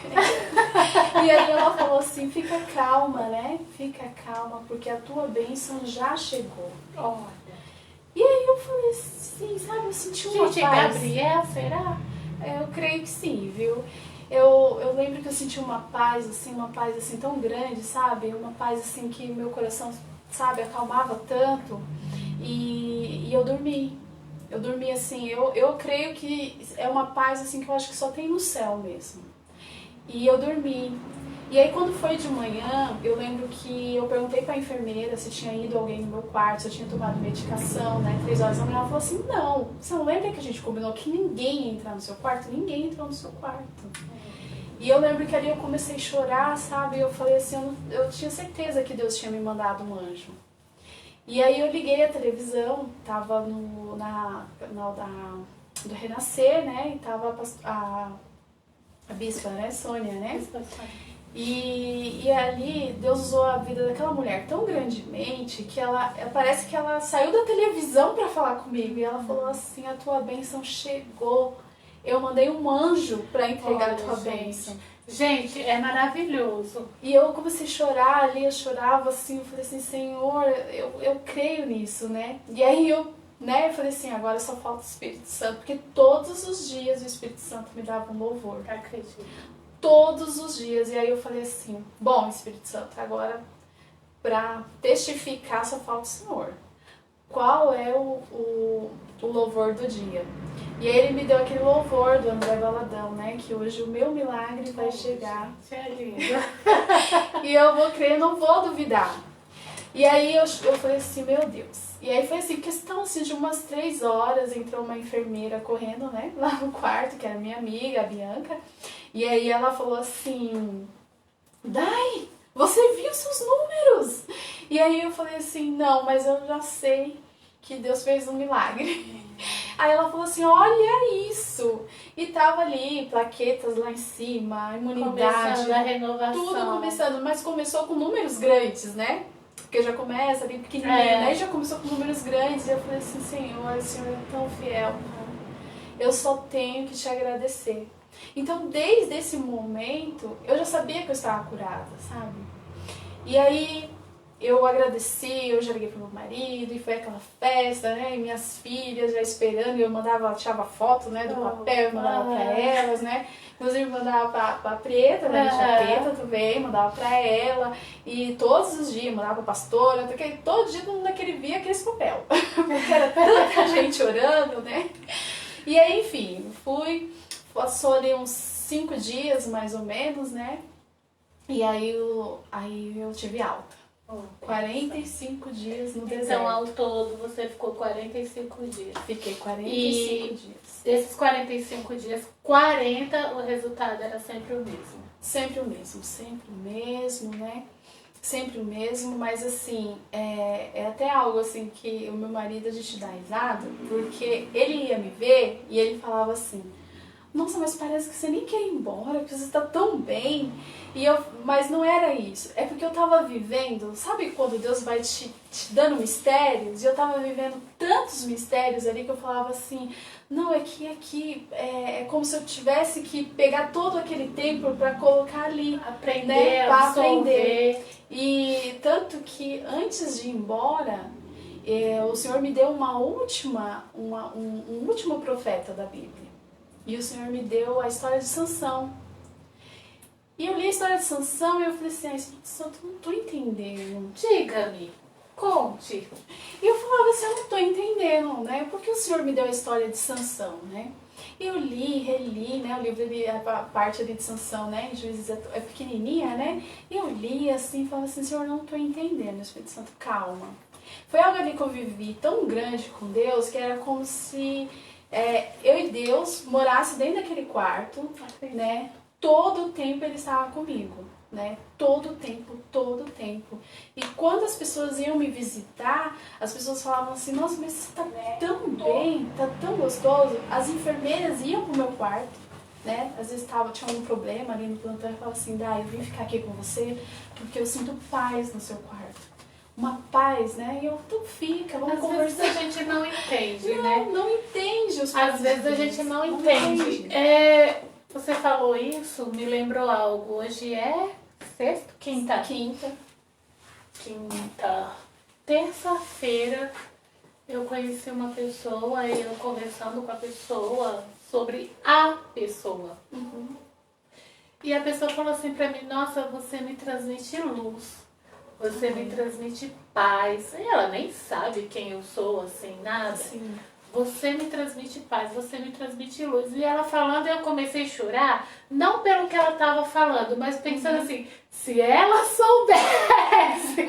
E aí ela falou assim, fica calma, né? Fica calma, porque a tua bênção já chegou. Olha. E aí eu falei assim, sabe, eu senti uma Gente, paz. Gabriel, será? Eu creio que sim, viu? Eu lembro que eu senti uma paz assim tão grande, sabe? Uma paz assim que meu coração, sabe, acalmava tanto. E eu dormi. Eu dormi assim, eu creio que é uma paz assim que eu acho que só tem no céu mesmo. E eu dormi. E aí quando foi de manhã, eu lembro que eu perguntei pra enfermeira se tinha ido alguém no meu quarto, se eu tinha tomado medicação, né? 3 horas da manhã, ela falou assim, não. Você não lembra que a gente combinou que ninguém ia entrar no seu quarto? Ninguém entrou no seu quarto. E eu lembro que ali eu comecei a chorar, sabe? Eu falei assim, eu tinha certeza que Deus tinha me mandado um anjo. E aí eu liguei a televisão, tava na do Renascer, né? E tava a bispa, né? Sônia, né? E ali Deus usou a vida daquela mulher tão grandemente que ela parece que ela saiu da televisão para falar comigo. E ela falou assim, a tua bênção chegou. Eu mandei um anjo para entregar a tua bênção. Gente, é maravilhoso. E eu comecei a chorar ali, eu chorava assim, eu falei assim, Senhor, eu creio nisso, né? E aí eu falei assim, agora só falta o Espírito Santo, porque todos os dias o Espírito Santo me dava um louvor. Acredito. Todos os dias. E aí eu falei assim, bom, Espírito Santo, agora pra testificar só falta o Senhor. Qual é o louvor do dia? E aí ele me deu aquele louvor do André Valadão, né? Que hoje o meu milagre vai chegar. Você é lindo. E eu vou crer, não vou duvidar. E aí eu falei assim, meu Deus. E aí foi assim, questão assim, de umas 3 horas, entrou uma enfermeira correndo, né? Lá no quarto, que era minha amiga, a Bianca. E aí ela falou assim, Dai, você viu seus números? E aí eu falei assim, não, mas eu já sei que Deus fez um milagre. Aí ela falou assim, olha isso. E tava ali, plaquetas lá em cima, imunidade. Começando a renovação. Tudo começando, mas começou com números grandes, né? Porque já começa ali pequenininho, né? E já começou com números grandes. E eu falei assim, Senhor, o Senhor é tão fiel, cara. Eu só tenho que te agradecer. Então, desde esse momento, eu já sabia que eu estava curada, sabe? E aí, eu agradeci, eu já liguei pro meu marido, e foi aquela festa, né? E minhas filhas já esperando, e eu tirava foto, né, do papel, eu mandava pra elas, né? Inclusive, mandava pra Preta, né? A Preta também, mandava pra ela. E todos os dias, mandava pra pastora, todo dia naquele via aqueles papel. Porque era tanta gente orando, né? E aí, enfim, passou ali uns 5 dias, mais ou menos, né? E aí eu tive alta. 45 dias no deserto. Então, ao todo, você ficou 45 dias. Fiquei 45 dias. Desses 45 dias, 40, o resultado era sempre o mesmo. Sempre o mesmo, né? Sempre o mesmo, mas assim, é até algo assim que o meu marido, a gente dá risada, porque ele ia me ver e ele falava assim, nossa, mas parece que você nem quer ir embora, porque você está tão bem. Mas não era isso. É porque eu estava vivendo, sabe quando Deus vai te dando mistérios? E eu estava vivendo tantos mistérios ali que eu falava assim, não, é que aqui é como se eu tivesse que pegar todo aquele tempo para colocar ali. Aprender, né? Para aprender. Aprender. E tanto que antes de ir embora, o Senhor me deu um último profeta da Bíblia. E o Senhor me deu a história de Sansão. E eu li a história de Sansão e eu falei assim, Espírito Santo, eu não tô entendendo. Diga-me, conte. E eu falava assim, eu não tô entendendo, né? Porque o Senhor me deu a história de Sansão, né? E eu li, reli, né? O livro, a parte ali de Sansão, né? Em Juízes é pequenininha, né? E eu li assim, falava assim, Senhor, eu não tô entendendo. Espírito Santo, calma. Foi algo ali que eu vivi tão grande com Deus que era como se eu e Deus morasse dentro daquele quarto, né? Todo o tempo ele estava comigo, né? Todo o tempo. E quando as pessoas iam me visitar, as pessoas falavam assim, nossa, mas você tá tão bem, tá tão gostoso. As enfermeiras iam pro meu quarto, né? Às vezes tinha algum problema ali no plantão e falavam assim, Dai, eu vim ficar aqui com você porque eu sinto paz no seu quarto. uma paz, né? E eu, então fica, vamos Às conversar. vezes a gente não entende, né? Não entende os Às vezes a gente não entende. Você falou isso, me lembrou algo. Hoje é sexta? Quinta. Terça-feira eu conheci uma pessoa e eu conversando com a pessoa sobre a pessoa. E a pessoa falou assim pra mim, nossa, você me transmite luz. Você me transmite paz. E ela nem sabe quem eu sou, assim, nada. Sim. Você me transmite paz, você me transmite luz. E ela falando, eu comecei a chorar, não pelo que ela estava falando, mas pensando assim, se ela soubesse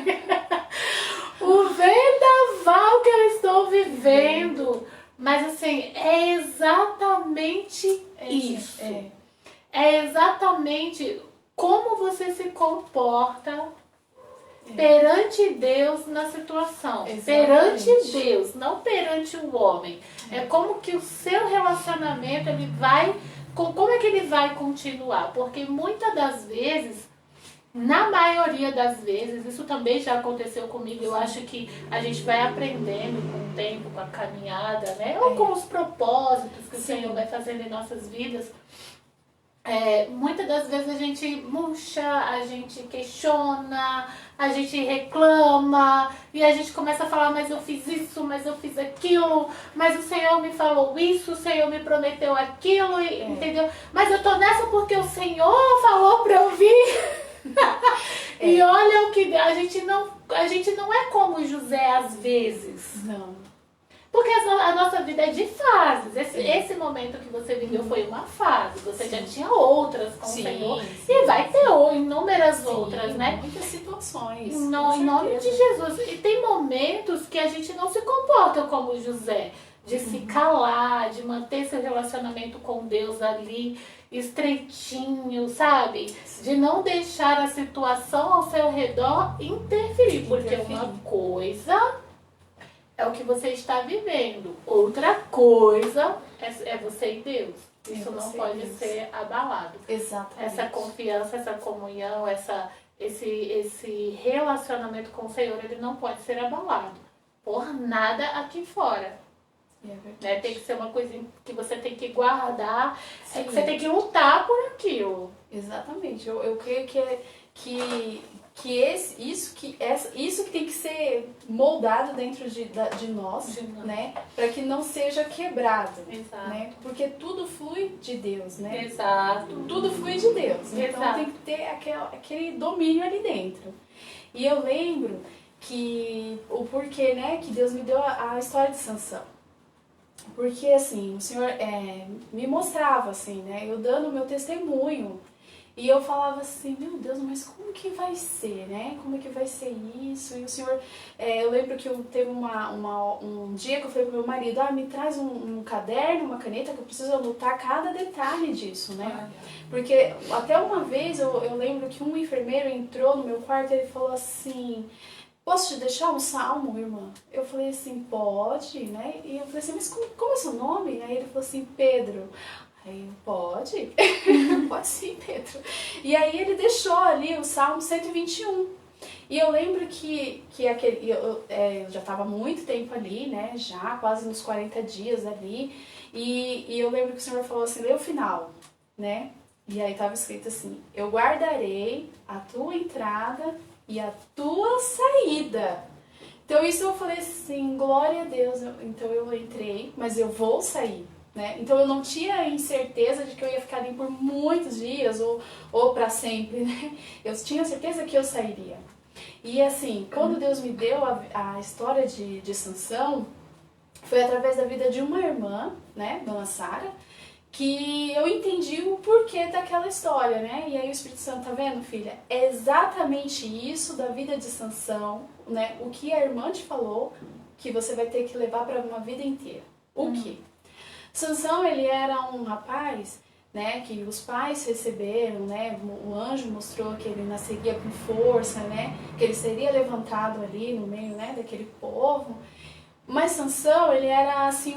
o vendaval que eu estou vivendo. Mas assim, é exatamente isso. É exatamente como você se comporta perante Deus na situação. Exatamente. Perante Deus, não perante o homem. É como que o seu relacionamento, ele vai... Como é que ele vai continuar? Porque muitas das vezes, na maioria das vezes, isso também já aconteceu comigo, eu acho que a gente vai aprendendo com o tempo, com a caminhada, né? Ou com os propósitos que o Senhor vai fazendo em nossas vidas. Muitas das vezes a gente murcha, a gente questiona, a gente reclama e a gente começa a falar, mas eu fiz isso, mas eu fiz aquilo, mas o Senhor me falou isso, o Senhor me prometeu aquilo, entendeu? Mas eu tô nessa porque o Senhor falou pra eu vir. E olha o que a gente não é como José às vezes. Não. Porque a nossa vida é de fases. Esse momento que você viveu foi uma fase. Você já tinha outras com o Senhor. E vai ter inúmeras outras, né? Muitas situações. Em nome de Jesus. E tem momentos que a gente não se comporta como José. De se calar, de manter seu relacionamento com Deus ali estreitinho, sabe? De não deixar a situação ao seu redor interferir. Porque uma coisa é o que você está vivendo. Outra coisa é você e Deus. Isso não pode ser abalado. Exatamente. Essa confiança, essa comunhão, esse relacionamento com o Senhor, ele não pode ser abalado por nada aqui fora. Né? Tem que ser uma coisa que você tem que guardar, que você tem que lutar por aquilo. Exatamente. Eu creio que isso que tem que ser moldado dentro de nós, né? Para que não seja quebrado. Exato. Né? Porque tudo flui de Deus, né? Exato. Tudo flui de Deus. Então Exato. tem que ter aquele domínio ali dentro. E eu lembro que o porquê, né? Que Deus me deu a história de Sansão. Porque assim, o Senhor me mostrava assim, né? Eu dando o meu testemunho. E eu falava assim, meu Deus, mas como que vai ser, né? Como é que vai ser isso? E o Senhor, eu lembro que teve um dia que eu falei pro meu marido, me traz um caderno, uma caneta, que eu preciso anotar cada detalhe disso, né? Porque até uma vez eu lembro que um enfermeiro entrou no meu quarto e ele falou assim, posso te deixar um salmo, irmã? Eu falei assim, pode, né? E eu falei assim, mas como é seu nome? Aí ele falou assim, Pedro. Aí, pode? Pode sim, Pedro. E aí ele deixou ali o Salmo 121. E eu lembro que eu já estava muito tempo ali, né? Já quase uns 40 dias ali. E eu lembro que o Senhor falou assim, lê o final, né? E aí estava escrito assim, eu guardarei a tua entrada e a tua saída. Então isso eu falei assim, glória a Deus. Então eu entrei, mas eu vou sair. Né? Então eu não tinha incerteza de que eu ia ficar ali por muitos dias ou para sempre, né? Eu tinha certeza que eu sairia. E assim, quando Deus me deu a história de Sansão, foi através da vida de uma irmã, né, Dona Sara, que eu entendi o porquê daquela história, né? E aí o Espírito Santo, tá vendo, filha? É exatamente isso da vida de Sansão, né? O que a irmã te falou, que você vai ter que levar para uma vida inteira. O quê? Sansão, ele era um rapaz, né, que os pais receberam, né, o anjo mostrou que ele nasceria com força, né, que ele seria levantado ali no meio, né, daquele povo, Mas Sansão, ele era assim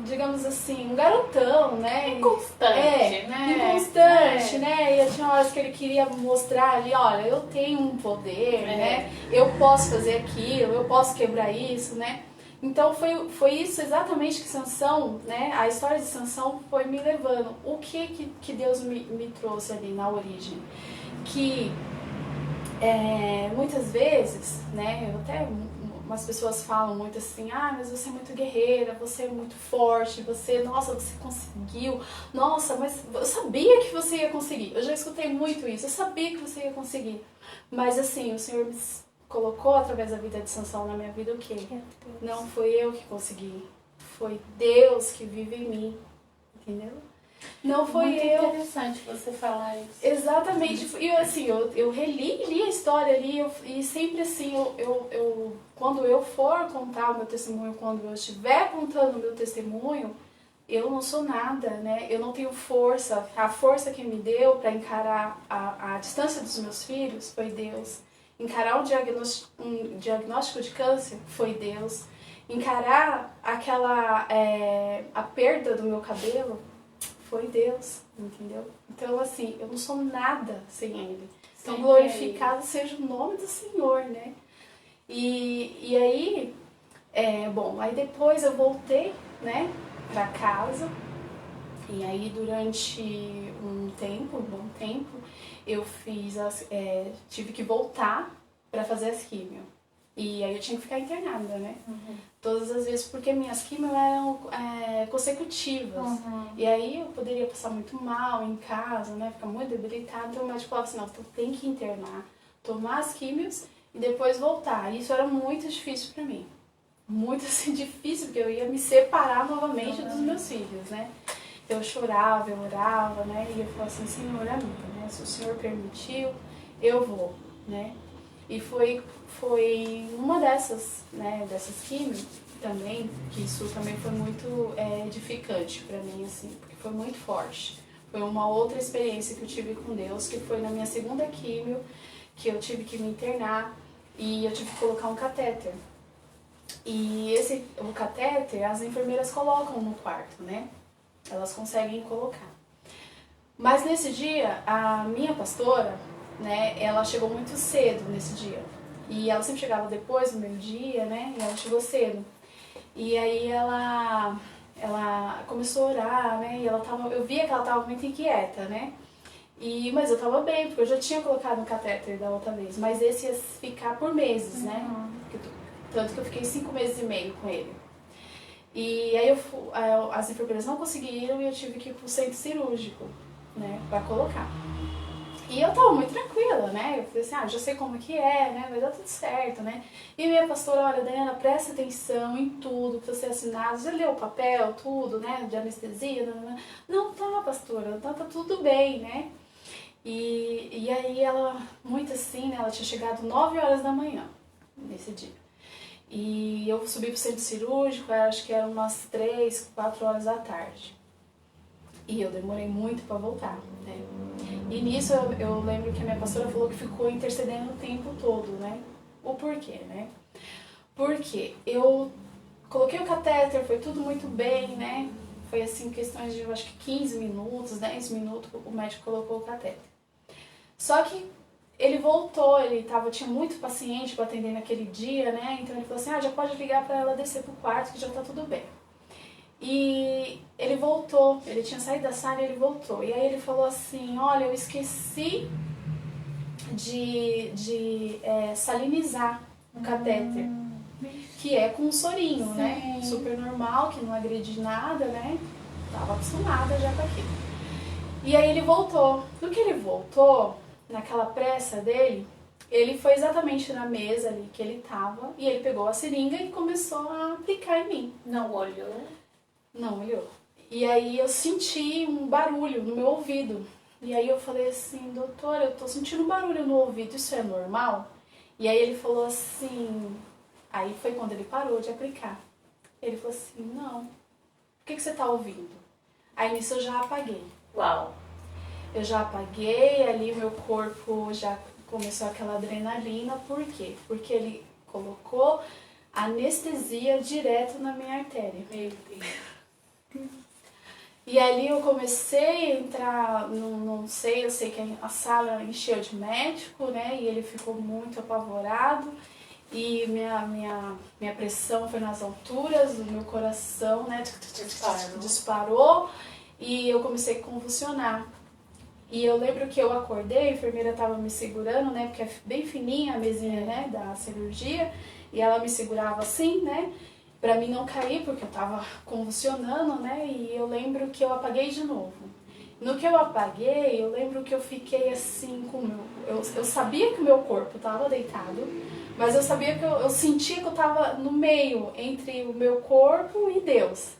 digamos assim, um garotão, né? Inconstante, né? Inconstante, né? E tinha horas que ele queria mostrar ali, olha, eu tenho um poder, né? Eu posso fazer aquilo, eu posso quebrar isso, né? Então foi isso exatamente que Sansão, né? A história de Sansão foi me levando. O que Deus me trouxe ali na origem? Que muitas vezes, né? Umas pessoas falam muito assim, mas você é muito guerreira, você é muito forte, nossa, você conseguiu, nossa, mas eu sabia que você ia conseguir. Eu já escutei muito isso, eu sabia que você ia conseguir. Mas assim, o Senhor me colocou através da vida de Sansão na minha vida o quê? Não foi eu que consegui, foi Deus que vive em mim, entendeu? Não foi muito eu. Interessante você falar isso. Exatamente. E assim, eu li a história ali e sempre assim, quando eu for contar o meu testemunho, quando eu estiver contando o meu testemunho, eu não sou nada, né? Eu não tenho força. A força que me deu para encarar a distância dos meus filhos foi Deus. Encarar um diagnóstico de câncer foi Deus. Encarar a perda do meu cabelo foi Deus, entendeu? Então, assim, eu não sou nada sem Ele. Então, glorificado seja o nome do Senhor, né? E aí, aí depois eu voltei, né, pra casa. E aí, durante um bom tempo, eu tive que voltar pra fazer as químio. E aí eu tinha que ficar internada, né? Todas as vezes, porque minhas químios eram consecutivas. E aí eu poderia passar muito mal em casa, né? Ficar muito debilitada. Então o médico falava assim, não, tu tem que internar, tomar as químios e depois voltar. E isso era muito difícil pra mim. Muito assim, difícil, porque eu ia me separar novamente dos meus filhos, né? Então eu chorava, eu orava, né? E eu falava assim, Senhor, amiga, né? Se o Senhor permitiu, eu vou, né? E foi uma dessas químicas também, que isso também foi muito edificante pra mim, assim, porque foi muito forte. Foi uma outra experiência que eu tive com Deus, que foi na minha segunda químio, que eu tive que me internar e eu tive que colocar um catéter. E o catéter, as enfermeiras colocam no quarto, né? Elas conseguem colocar. Mas nesse dia, a minha pastora, né, ela chegou muito cedo nesse dia. E ela sempre chegava depois do meio-dia, né? E ela chegou cedo. E aí ela começou a orar, né? E eu via que ela estava muito inquieta, né? Mas eu estava bem, porque eu já tinha colocado um catéter da outra vez. Mas esse ia ficar por meses, né? Tanto que eu fiquei 5 meses e meio com ele. E aí as enfermeiras não conseguiram e eu tive que ir pro centro cirúrgico, né? Pra colocar. E eu tava muito tranquila, né? Eu falei assim, já sei como que é, né? Vai dar tudo certo, né? E minha pastora, olha, Daiana, presta atenção em tudo que você assinado. Já leu o papel, tudo, né? De anestesia, não tá, pastora, tá tudo bem, né? E aí ela, muito assim, né? Ela tinha chegado 9 horas da manhã, nesse dia. E eu subi pro centro cirúrgico, acho que eram umas 3, 4 horas da tarde. E eu demorei muito para voltar, né? E nisso eu lembro que a minha pastora falou que ficou intercedendo o tempo todo, né? O porquê, né? Porque eu coloquei o catéter, foi tudo muito bem, né? Foi assim, questões de, eu acho que 15 minutos, 10 minutos, o médico colocou o catéter. Só que ele voltou, tinha muito paciente para atender naquele dia, né? Então ele falou assim, já pode ligar para ela descer pro quarto que já tá tudo bem. E ele voltou, ele tinha saído da sala e ele voltou. E aí ele falou assim, olha, eu esqueci de salinizar o catéter, que é com um sorinho, sim, né? Super normal, que não agride nada, né? Tava acostumada já com aquilo. E aí ele voltou. No que ele voltou, naquela pressa dele, ele foi exatamente na mesa ali que ele tava e ele pegou a seringa e começou a aplicar em mim. Não olhou? Não olhou. E aí eu senti um barulho no meu ouvido. E aí eu falei assim, doutor, eu tô sentindo um barulho no ouvido, isso é normal? E aí ele falou assim, aí foi quando ele parou de aplicar. Ele falou assim, não, o que você tá ouvindo? Aí nisso eu já apaguei. Uau! Eu já apaguei, ali meu corpo já começou aquela adrenalina, por quê? Porque ele colocou anestesia direto na minha artéria. Meu Deus. E ali eu comecei a entrar, não sei, eu sei que a sala encheu de médico, né? E ele ficou muito apavorado. E minha pressão foi nas alturas, o meu coração, né, disparou e eu comecei a convulsionar. E eu lembro que eu acordei, a enfermeira estava me segurando, né, porque é bem fininha a mesinha, né, da cirurgia, e ela me segurava assim, né, pra mim não cair, porque eu tava convulsionando, né, e eu lembro que eu apaguei de novo. No que eu apaguei, eu lembro que eu fiquei assim com o meu... Eu sabia que o meu corpo estava deitado, mas eu sabia que eu sentia que eu estava no meio entre o meu corpo e Deus.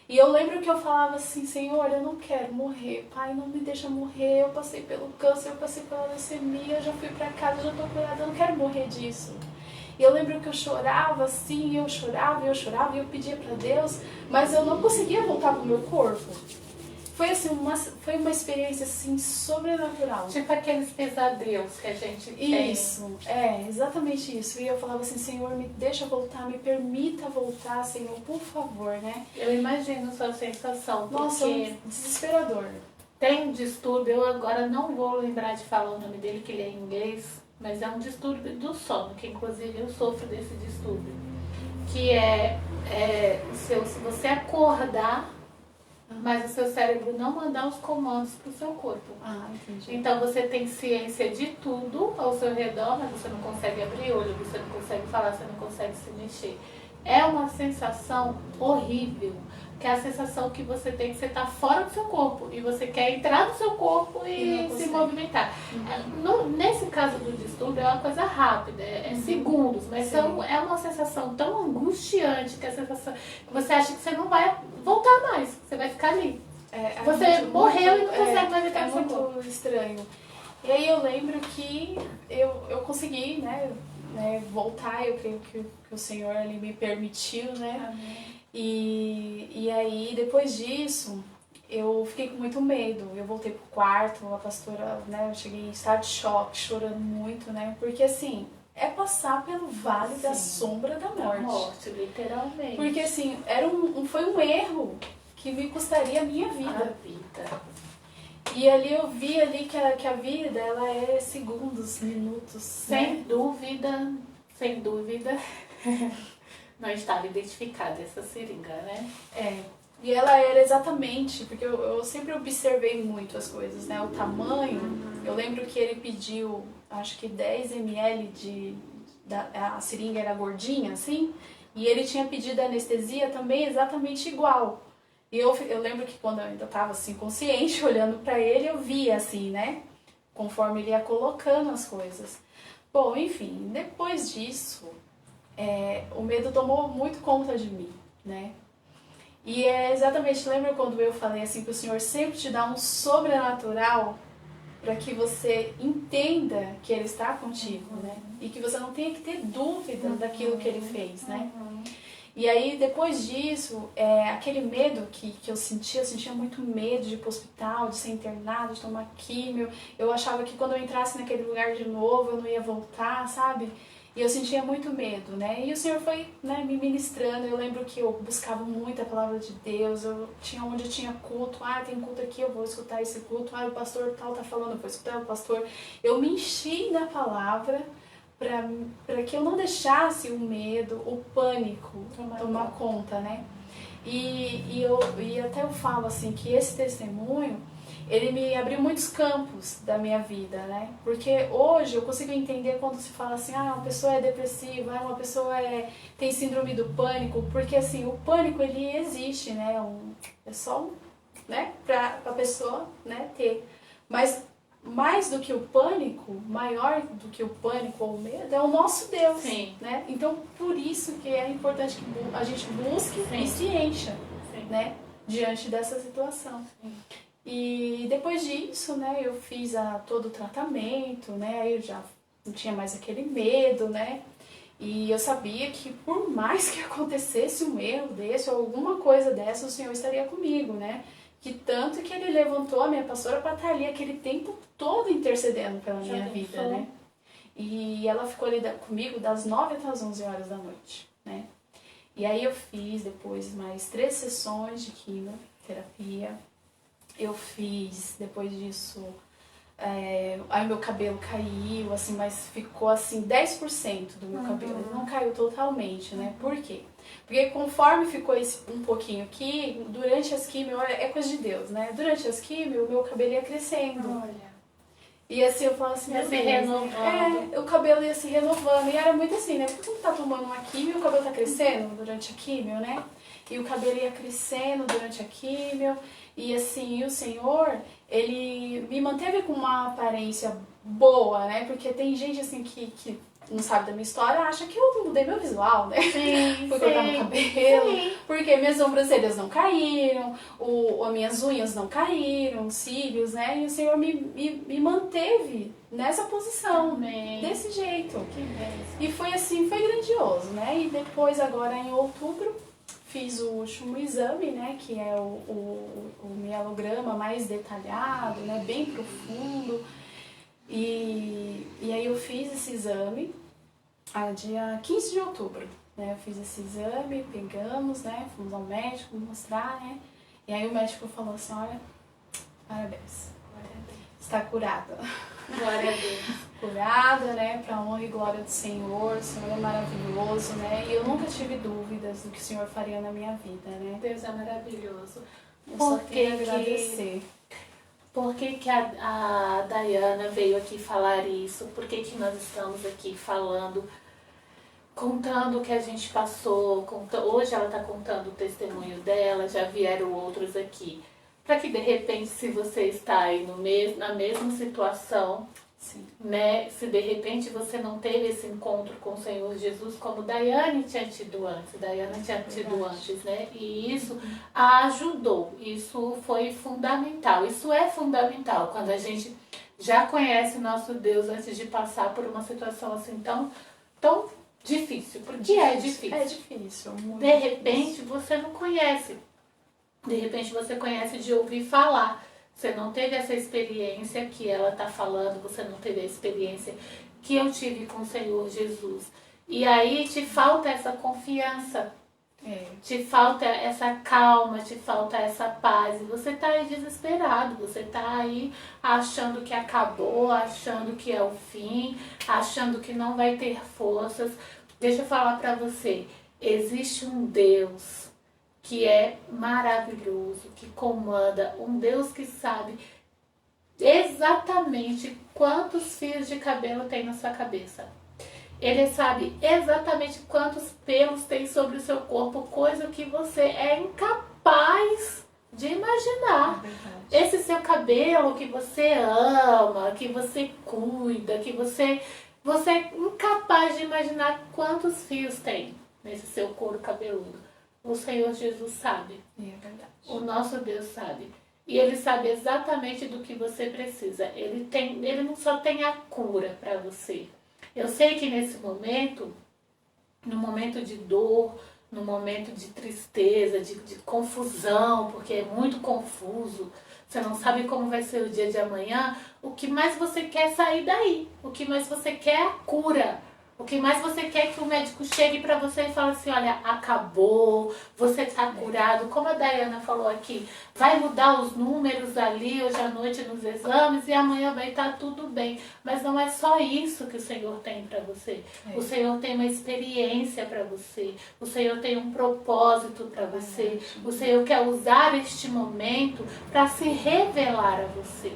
E eu lembro que eu falava assim, Senhor, eu não quero morrer, Pai, não me deixa morrer, eu passei pelo câncer, eu passei pela leucemia, eu já fui pra casa, já tô curada, eu não quero morrer disso. E eu lembro que eu chorava assim, eu chorava, e eu pedia pra Deus, mas eu não conseguia voltar pro meu corpo. Foi assim, foi uma experiência assim sobrenatural. Tipo aqueles pesadelos que a gente tem. Isso, exatamente isso. E eu falava assim, Senhor, me deixa voltar, me permita voltar, Senhor, por favor, né? Eu imagino sua sensação, Nossa, porque desesperador. tem um distúrbio, eu agora não vou lembrar de falar o nome dele, que ele é em inglês, mas é um distúrbio do sono, que inclusive eu sofro desse distúrbio. Que se você acordar, mas o seu cérebro não mandar os comandos para o seu corpo. Ah, entendi. Então você tem ciência de tudo ao seu redor, mas você não consegue abrir olho, você não consegue falar, você não consegue se mexer. É uma sensação horrível, que é a sensação que você tem que você tá fora do seu corpo e você quer entrar no seu corpo e se movimentar. Nesse caso do distúrbio é uma coisa rápida, é segundos, mas é uma sensação tão angustiante, que a sensação que você acha que você não vai voltar mais, você vai ficar ali. Você morreu e não consegue mais entrar no seu corpo. É muito estranho. E aí eu lembro que eu consegui, né, voltar, eu creio que o Senhor ali me permitiu, né? Amém. E aí, depois disso, eu fiquei com muito medo. Eu voltei pro quarto, a pastora, né, eu cheguei em estado de choque, chorando muito, né? Porque assim, é passar pelo vale da sombra da morte. Da morte, literalmente. Porque assim, foi um erro que me custaria a minha vida. E ali eu vi ali que a vida, ela é segundos, minutos. Sem dúvida, sem dúvida. Não estava identificada essa seringa, né? E ela era exatamente, porque eu sempre observei muito as coisas, né? O tamanho, eu lembro que ele pediu, acho que 10 ml a seringa era gordinha, assim, e ele tinha pedido anestesia também exatamente igual. E eu lembro que quando eu ainda estava assim, consciente, olhando para ele, eu via assim, né? Conforme ele ia colocando as coisas. Bom, enfim, depois disso, o medo tomou muito conta de mim, né? E exatamente, lembra quando eu falei assim que o Senhor sempre te dá um sobrenatural para que você entenda que Ele está contigo, né? E que você não tenha que ter dúvida daquilo que Ele fez, né? E aí, depois disso, aquele medo que eu sentia muito medo de ir pro hospital, de ser internado, de tomar químio. Eu achava que quando eu entrasse naquele lugar de novo, eu não ia voltar, sabe? E eu sentia muito medo, né? E o Senhor foi, né, me ministrando. Eu lembro que eu buscava muito a palavra de Deus. Onde tinha culto. Tem culto aqui, eu vou escutar esse culto. O pastor tal tá falando, eu vou escutar o pastor. Eu me enchi da palavra para que eu não deixasse o medo, o pânico tomar conta, né? E até eu falo assim que esse testemunho, ele me abriu muitos campos da minha vida, né? Porque hoje eu consigo entender quando se fala assim, uma pessoa é depressiva, uma pessoa tem síndrome do pânico, porque assim, o pânico ele existe, né? É só né, pra pessoa, né, ter. Mas mais do que o pânico, maior do que o pânico ou o medo, é o nosso Deus. Sim. Né? Então, por isso que é importante que a gente busque e se encha, né, diante dessa situação. Sim. E depois disso, né, eu fiz todo o tratamento, né, aí eu já não tinha mais aquele medo, né, e eu sabia que por mais que acontecesse um erro desse ou alguma coisa dessa, o Senhor estaria comigo, né. Que tanto que Ele levantou a minha pastora para estar ali aquele tempo todo intercedendo pela minha vida, né? E ela ficou ali comigo das 9 até as 11 horas da noite, né? E aí eu fiz depois mais 3 sessões de quimioterapia. Eu fiz, depois disso, aí meu cabelo caiu, assim, mas ficou assim 10% do meu cabelo. Ele não caiu totalmente, né? Por quê? Porque conforme ficou um pouquinho aqui, durante as quimio, é coisa de Deus, né? Durante as quimio, o meu cabelo ia crescendo. Olha. E assim, eu falava assim, Ia se renovando. o cabelo ia se renovando. E era muito assim, né? Porque quando tá tomando uma quimio, o cabelo tá crescendo durante a quimio, né? E o cabelo ia crescendo durante a quimio. E assim, o Senhor, Ele me manteve com uma aparência boa, né? Porque tem gente assim que não sabe da minha história, acha que eu mudei meu visual, né? Sim, Fui cortar meu cabelo, porque minhas sobrancelhas não caíram, as minhas unhas não caíram, os cílios, né? E o Senhor me manteve nessa posição, Amém. desse jeito. Que bênção. E foi assim, foi grandioso, né? E depois, agora em outubro, fiz o último exame, né? Que é o mielograma mais detalhado, né? Bem profundo. E aí eu fiz esse exame dia 15 de outubro, né? Eu fiz esse exame, pegamos, né? Fomos ao médico mostrar, né? E aí o médico falou assim, olha, parabéns, está curada. Glória a Deus. Curada, né? Pra honra e glória do Senhor, o Senhor é maravilhoso, né? E eu nunca tive dúvidas do que o Senhor faria na minha vida, né? Deus é maravilhoso. Eu só tenho a agradecer. Por que a Dayana veio aqui falar isso? Por que nós estamos aqui falando, contando o que a gente passou? Hoje ela está contando o testemunho dela, já vieram outros aqui. Para que de repente, se você está aí na mesma situação, Sim. né? Se de repente você não teve esse encontro com o Senhor Jesus, como Daiane tinha tido antes, né? E isso a ajudou, isso foi fundamental, isso é fundamental quando a gente já conhece nosso Deus antes de passar por uma situação assim tão difícil, porque é difícil. É difícil. Muito De repente você não conhece, de repente você conhece de ouvir falar. Você não teve essa experiência que ela está falando, você não teve a experiência que eu tive com o Senhor Jesus. E aí te falta essa confiança, te falta essa calma, te falta essa paz. E você está aí desesperado, você está aí achando que acabou, achando que é o fim, achando que não vai ter forças. Deixa eu falar para você, existe um Deus que é maravilhoso, que comanda, um Deus que sabe exatamente quantos fios de cabelo tem na sua cabeça. Ele sabe exatamente quantos pelos tem sobre o seu corpo, coisa que você é incapaz de imaginar. Esse seu cabelo que você ama, que você cuida, que você é incapaz de imaginar quantos fios tem nesse seu couro cabeludo. O Senhor Jesus sabe. É verdade. O nosso Deus sabe. E Ele sabe exatamente do que você precisa. Ele não só tem a cura para você. Eu sei que nesse momento, no momento de dor, no momento de tristeza, de confusão, porque é muito confuso, você não sabe como vai ser o dia de amanhã, o que mais você quer é sair daí. O que mais você quer é a cura. O que mais você quer é que o médico chegue para você e fale assim, olha, acabou, você está curado. Como a Dayana falou aqui, vai mudar os números ali hoje à noite nos exames e amanhã vai estar tudo bem. Mas não é só isso que o Senhor tem para você. O Senhor tem uma experiência para você. O Senhor tem um propósito para você. O Senhor quer usar este momento para se revelar a você.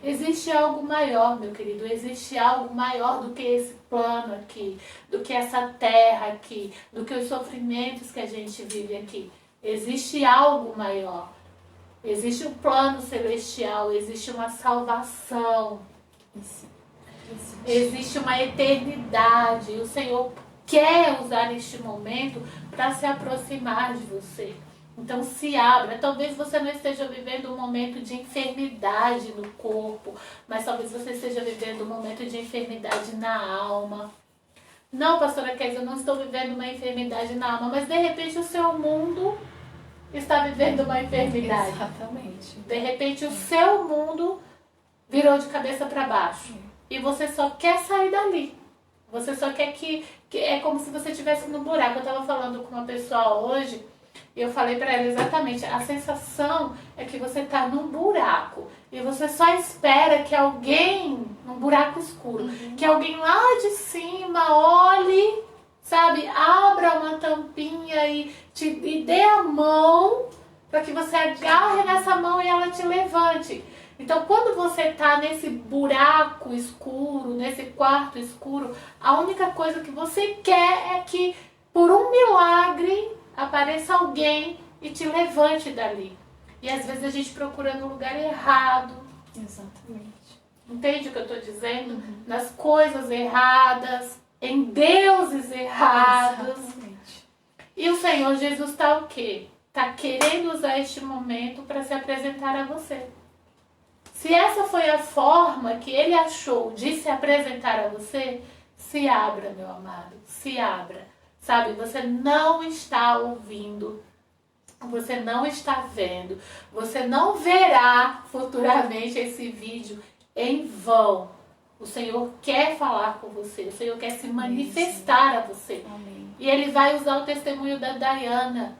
Existe algo maior, meu querido, existe algo maior do que esse plano aqui, do que essa terra aqui, do que os sofrimentos que a gente vive aqui. Existe algo maior, existe um plano celestial, existe uma salvação, existe uma eternidade. O Senhor quer usar este momento para se aproximar de você. Então se abra, talvez você não esteja vivendo um momento de enfermidade no corpo, mas talvez você esteja vivendo um momento de enfermidade na alma. Não, pastora Kézia, eu não estou vivendo uma enfermidade na alma, mas de repente o seu mundo está vivendo uma enfermidade. Exatamente. De repente o seu mundo virou de cabeça para baixo. e você só quer sair dali. Você só quer que é como se você estivesse no buraco. Eu estava falando com uma pessoa hoje e eu falei para ela exatamente, a sensação é que você está num buraco e você só espera que alguém, num buraco escuro, que alguém lá de cima olhe, sabe, abra uma tampinha e dê a mão para que você agarre nessa mão e ela te levante. Então, quando você está nesse buraco escuro, nesse quarto escuro, a única coisa que você quer é que, por um milagre, apareça alguém e te levante dali. E às vezes a gente procura no lugar errado. Exatamente. Entende o que eu estou dizendo? Nas coisas erradas, em deuses errados. Exatamente. E o Senhor Jesus está o quê? Está querendo usar este momento para se apresentar a você. Se essa foi a forma que ele achou de se apresentar a você, se abra, meu amado, se abra. Sabe, você não está ouvindo, você não está vendo, você não verá futuramente esse vídeo em vão. O Senhor quer falar com você, o Senhor quer se manifestar a você. Amém. E ele vai usar o testemunho da Dayana.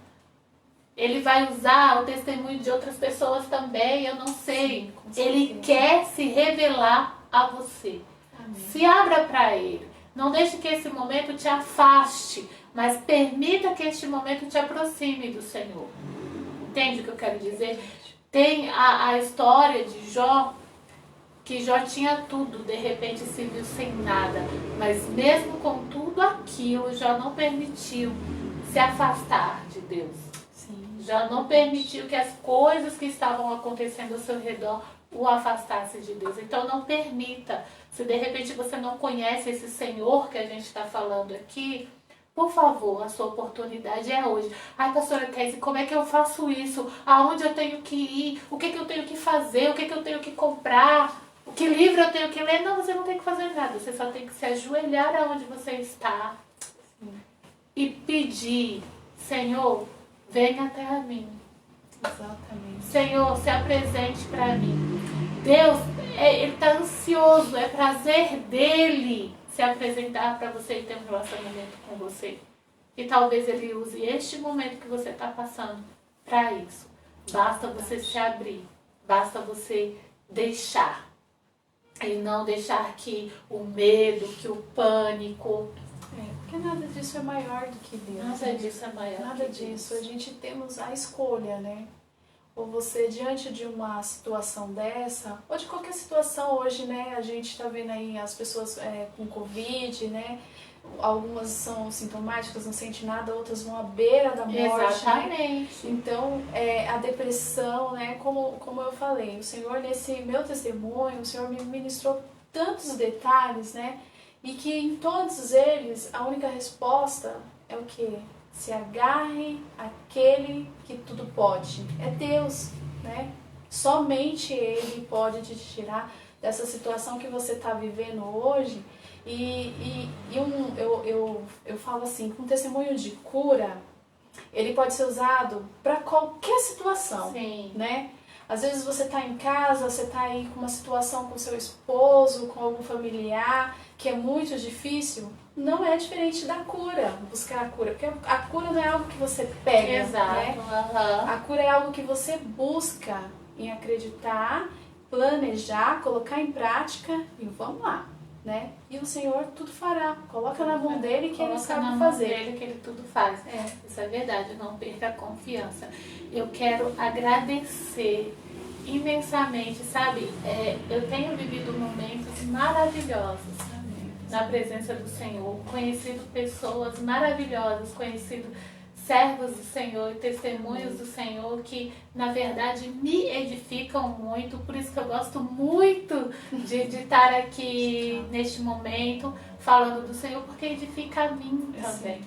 Ele vai usar o testemunho de outras pessoas também, eu não sei. Sim, ele quer se revelar a você. Amém. Se abra para ele. Não deixe que esse momento te afaste, mas permita que este momento te aproxime do Senhor. Entende o que eu quero dizer? Tem a história de Jó, que Jó tinha tudo, de repente se viu sem nada. Mas mesmo com tudo aquilo, Jó não permitiu se afastar de Deus. Já não permitiu que as coisas que estavam acontecendo ao seu redor o afastassem de Deus. Então não permita. Se de repente você não conhece esse Senhor que a gente está falando aqui, por favor, a sua oportunidade é hoje. Ai, pastora Kézia, como é que eu faço isso? Aonde eu tenho que ir? O que eu tenho que fazer? O que eu tenho que comprar? Que livro eu tenho que ler? Não, você não tem que fazer nada. Você só tem que se ajoelhar aonde você está e pedir, Senhor, venha até a mim. Exatamente. Senhor, se apresente para mim. Deus, Ele está ansioso, é prazer dEle se apresentar para você e ter um relacionamento com você. E talvez Ele use este momento que você está passando para isso. Basta você se abrir, basta você deixar. E não deixar que o medo, que o pânico... Porque nada disso é maior do que Deus. Nada disso é maior Nada que Deus. disso. A gente temos a escolha, né? Ou você, diante de uma situação dessa, ou de qualquer situação hoje, né? A gente tá vendo aí as pessoas com Covid, né? Algumas são sintomáticas, não sentem nada, outras vão à beira da morte. Exatamente. Né? Então, a depressão, né? Como eu falei, o Senhor, nesse meu testemunho, o Senhor me ministrou tantos detalhes, né? E que em todos eles, a única resposta é o quê? Se agarre àquele que tudo pode. É Deus, né? Somente Ele pode te tirar dessa situação que você está vivendo hoje. Eu falo assim, com testemunho de cura, ele pode ser usado para qualquer situação. Sim. Né? Às vezes você está em casa, você está aí com uma situação com seu esposo, com algum familiar, que é muito difícil. Não é diferente da cura, buscar a cura. Porque a cura não é algo que você pega. Exato. Né? Uhum. A cura é algo que você busca em acreditar, planejar, colocar em prática e vamos lá. Né? E o Senhor tudo fará. Coloca na mão dele que ele sabe fazer. Dele que ele tudo faz. Isso é verdade, não perca a confiança. Eu quero agradecer imensamente, sabe? Eu tenho vivido momentos maravilhosos na presença do Senhor, conhecido pessoas maravilhosas, conhecido servos do Senhor e testemunhos do Senhor que, na verdade, me edificam muito. Por isso que eu gosto muito de estar aqui neste momento falando do Senhor, porque edifica a mim também.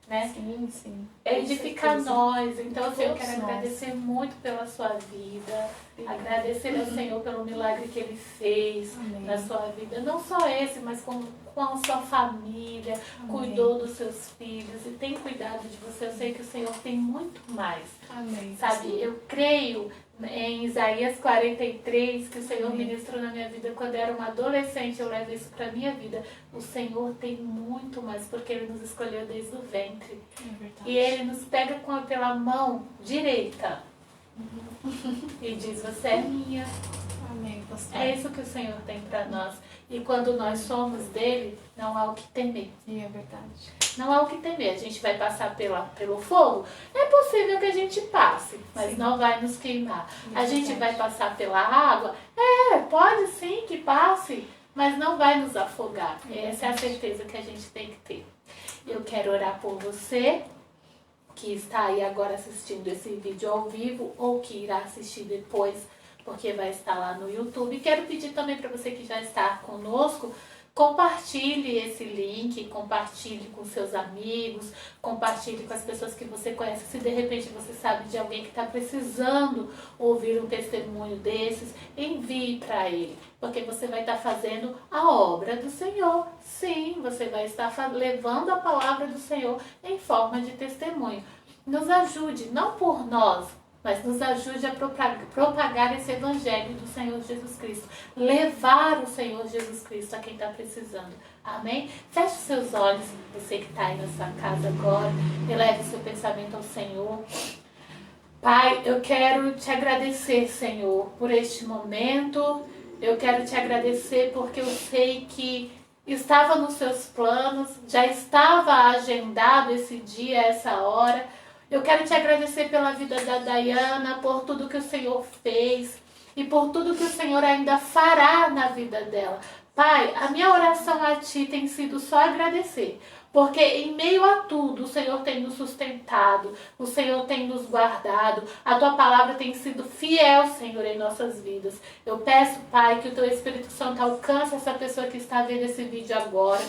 Né? Sim, sim. Edifica nós. Então, assim, eu quero agradecer muito pela sua vida, agradecer ao Senhor pelo milagre que Ele fez na sua vida. Não só esse, mas com a sua família, cuidou dos seus filhos e tem cuidado de você. Eu sei que o Senhor tem muito mais. Amém. Sabe, eu creio em Isaías 43, que o Senhor ministrou na minha vida quando eu era uma adolescente, eu levo isso para minha vida. O Senhor tem muito mais, porque Ele nos escolheu desde o ventre. E Ele nos pega pela mão direita e diz: você é minha. Amém, pastor. É isso que o Senhor tem para nós. E quando nós somos dele, não há o que temer. E é verdade. Não há o que temer. A gente vai passar pelo fogo? É possível que a gente passe, mas sim, não vai nos queimar. É a gente verdade. vai passar pela água? Pode sim que passe, mas não vai nos afogar. Essa é a certeza que a gente tem que ter. Eu quero orar por você que está aí agora assistindo esse vídeo ao vivo ou que irá assistir depois, porque vai estar lá no YouTube. Quero pedir também para você que já está conosco, compartilhe esse link, compartilhe com seus amigos, compartilhe com as pessoas que você conhece. Se de repente você sabe de alguém que está precisando ouvir um testemunho desses, envie para ele, porque você vai estar fazendo a obra do Senhor. Sim, você vai estar levando a palavra do Senhor em forma de testemunho. Nos ajude, não por nós, mas nos ajude a propagar esse evangelho do Senhor Jesus Cristo. Levar o Senhor Jesus Cristo a quem está precisando. Amém? Feche os seus olhos, você que está aí na sua casa agora. Eleve seu pensamento ao Senhor. Pai, eu quero te agradecer, Senhor, por este momento. Eu quero te agradecer porque eu sei que estava nos seus planos, já estava agendado esse dia, essa hora. Eu quero te agradecer pela vida da Dayana, por tudo que o Senhor fez e por tudo que o Senhor ainda fará na vida dela. Pai, a minha oração a Ti tem sido só agradecer, porque em meio a tudo o Senhor tem nos sustentado, o Senhor tem nos guardado, a Tua palavra tem sido fiel, Senhor, em nossas vidas. Eu peço, Pai, que o Teu Espírito Santo alcance essa pessoa que está vendo esse vídeo agora.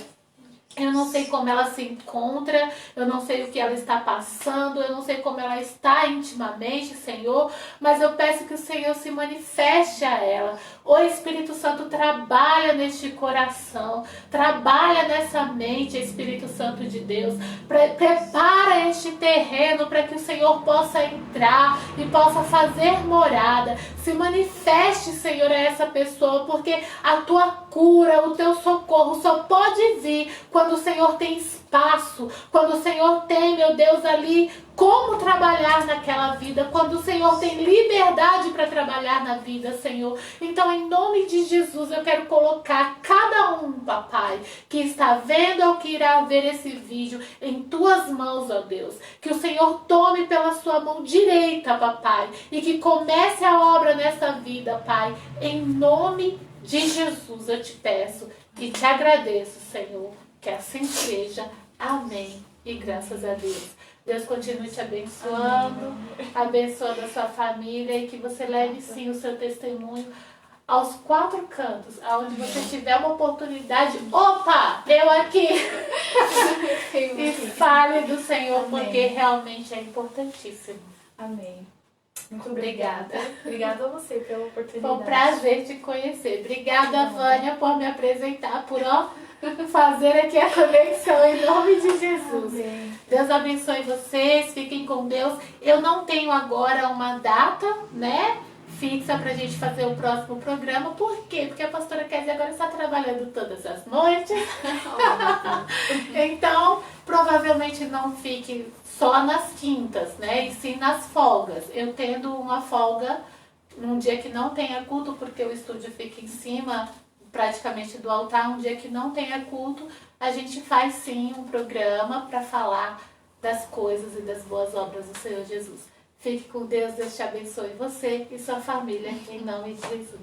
Eu não sei como ela se encontra, eu não sei o que ela está passando, eu não sei como ela está intimamente, Senhor, mas eu peço que o Senhor se manifeste a ela. O Espírito Santo trabalha neste coração, trabalha nessa mente, Espírito Santo de Deus. Prepara este terreno para que o Senhor possa entrar e possa fazer morada. Se manifeste, Senhor, a essa pessoa, porque a tua cura, o teu socorro só pode vir quando o Senhor tem espaço, quando o Senhor tem, meu Deus, ali como trabalhar naquela vida, quando o Senhor tem liberdade para trabalhar na vida, Senhor. Então, em nome de Jesus, eu quero colocar cada um, papai, que está vendo ou que irá ver esse vídeo em tuas mãos, ó Deus. Que o Senhor tome pela sua mão direita, papai, e que comece a obra nessa vida, Pai. Em nome de Jesus, eu te peço e te agradeço, Senhor. Que assim seja. Amém. E graças a Deus. Deus continue te abençoando, abençoando a sua família e que você leve sim o seu testemunho aos 4 cantos, aonde você tiver uma oportunidade. Opa, eu aqui! E fale do Senhor, porque realmente é importantíssimo. Amém. Muito obrigada. Obrigada a você pela oportunidade. Foi um prazer te conhecer. Obrigada, Vânia, por me apresentar, por fazer aqui a conexão em nome de Jesus. Amém. Deus abençoe vocês, fiquem com Deus. Eu não tenho agora uma data, né, fixa pra gente fazer o próximo programa. Por quê? Porque a pastora Kézia agora está trabalhando todas as noites. Então, provavelmente não fique só nas quintas, né, e sim nas folgas. Eu tendo uma folga num dia que não tenha culto, porque o estúdio fica em cima praticamente do altar, um dia que não tenha culto, a gente faz sim um programa para falar das coisas e das boas obras do Senhor Jesus. Fique com Deus, Deus te abençoe você e sua família, em nome de Jesus.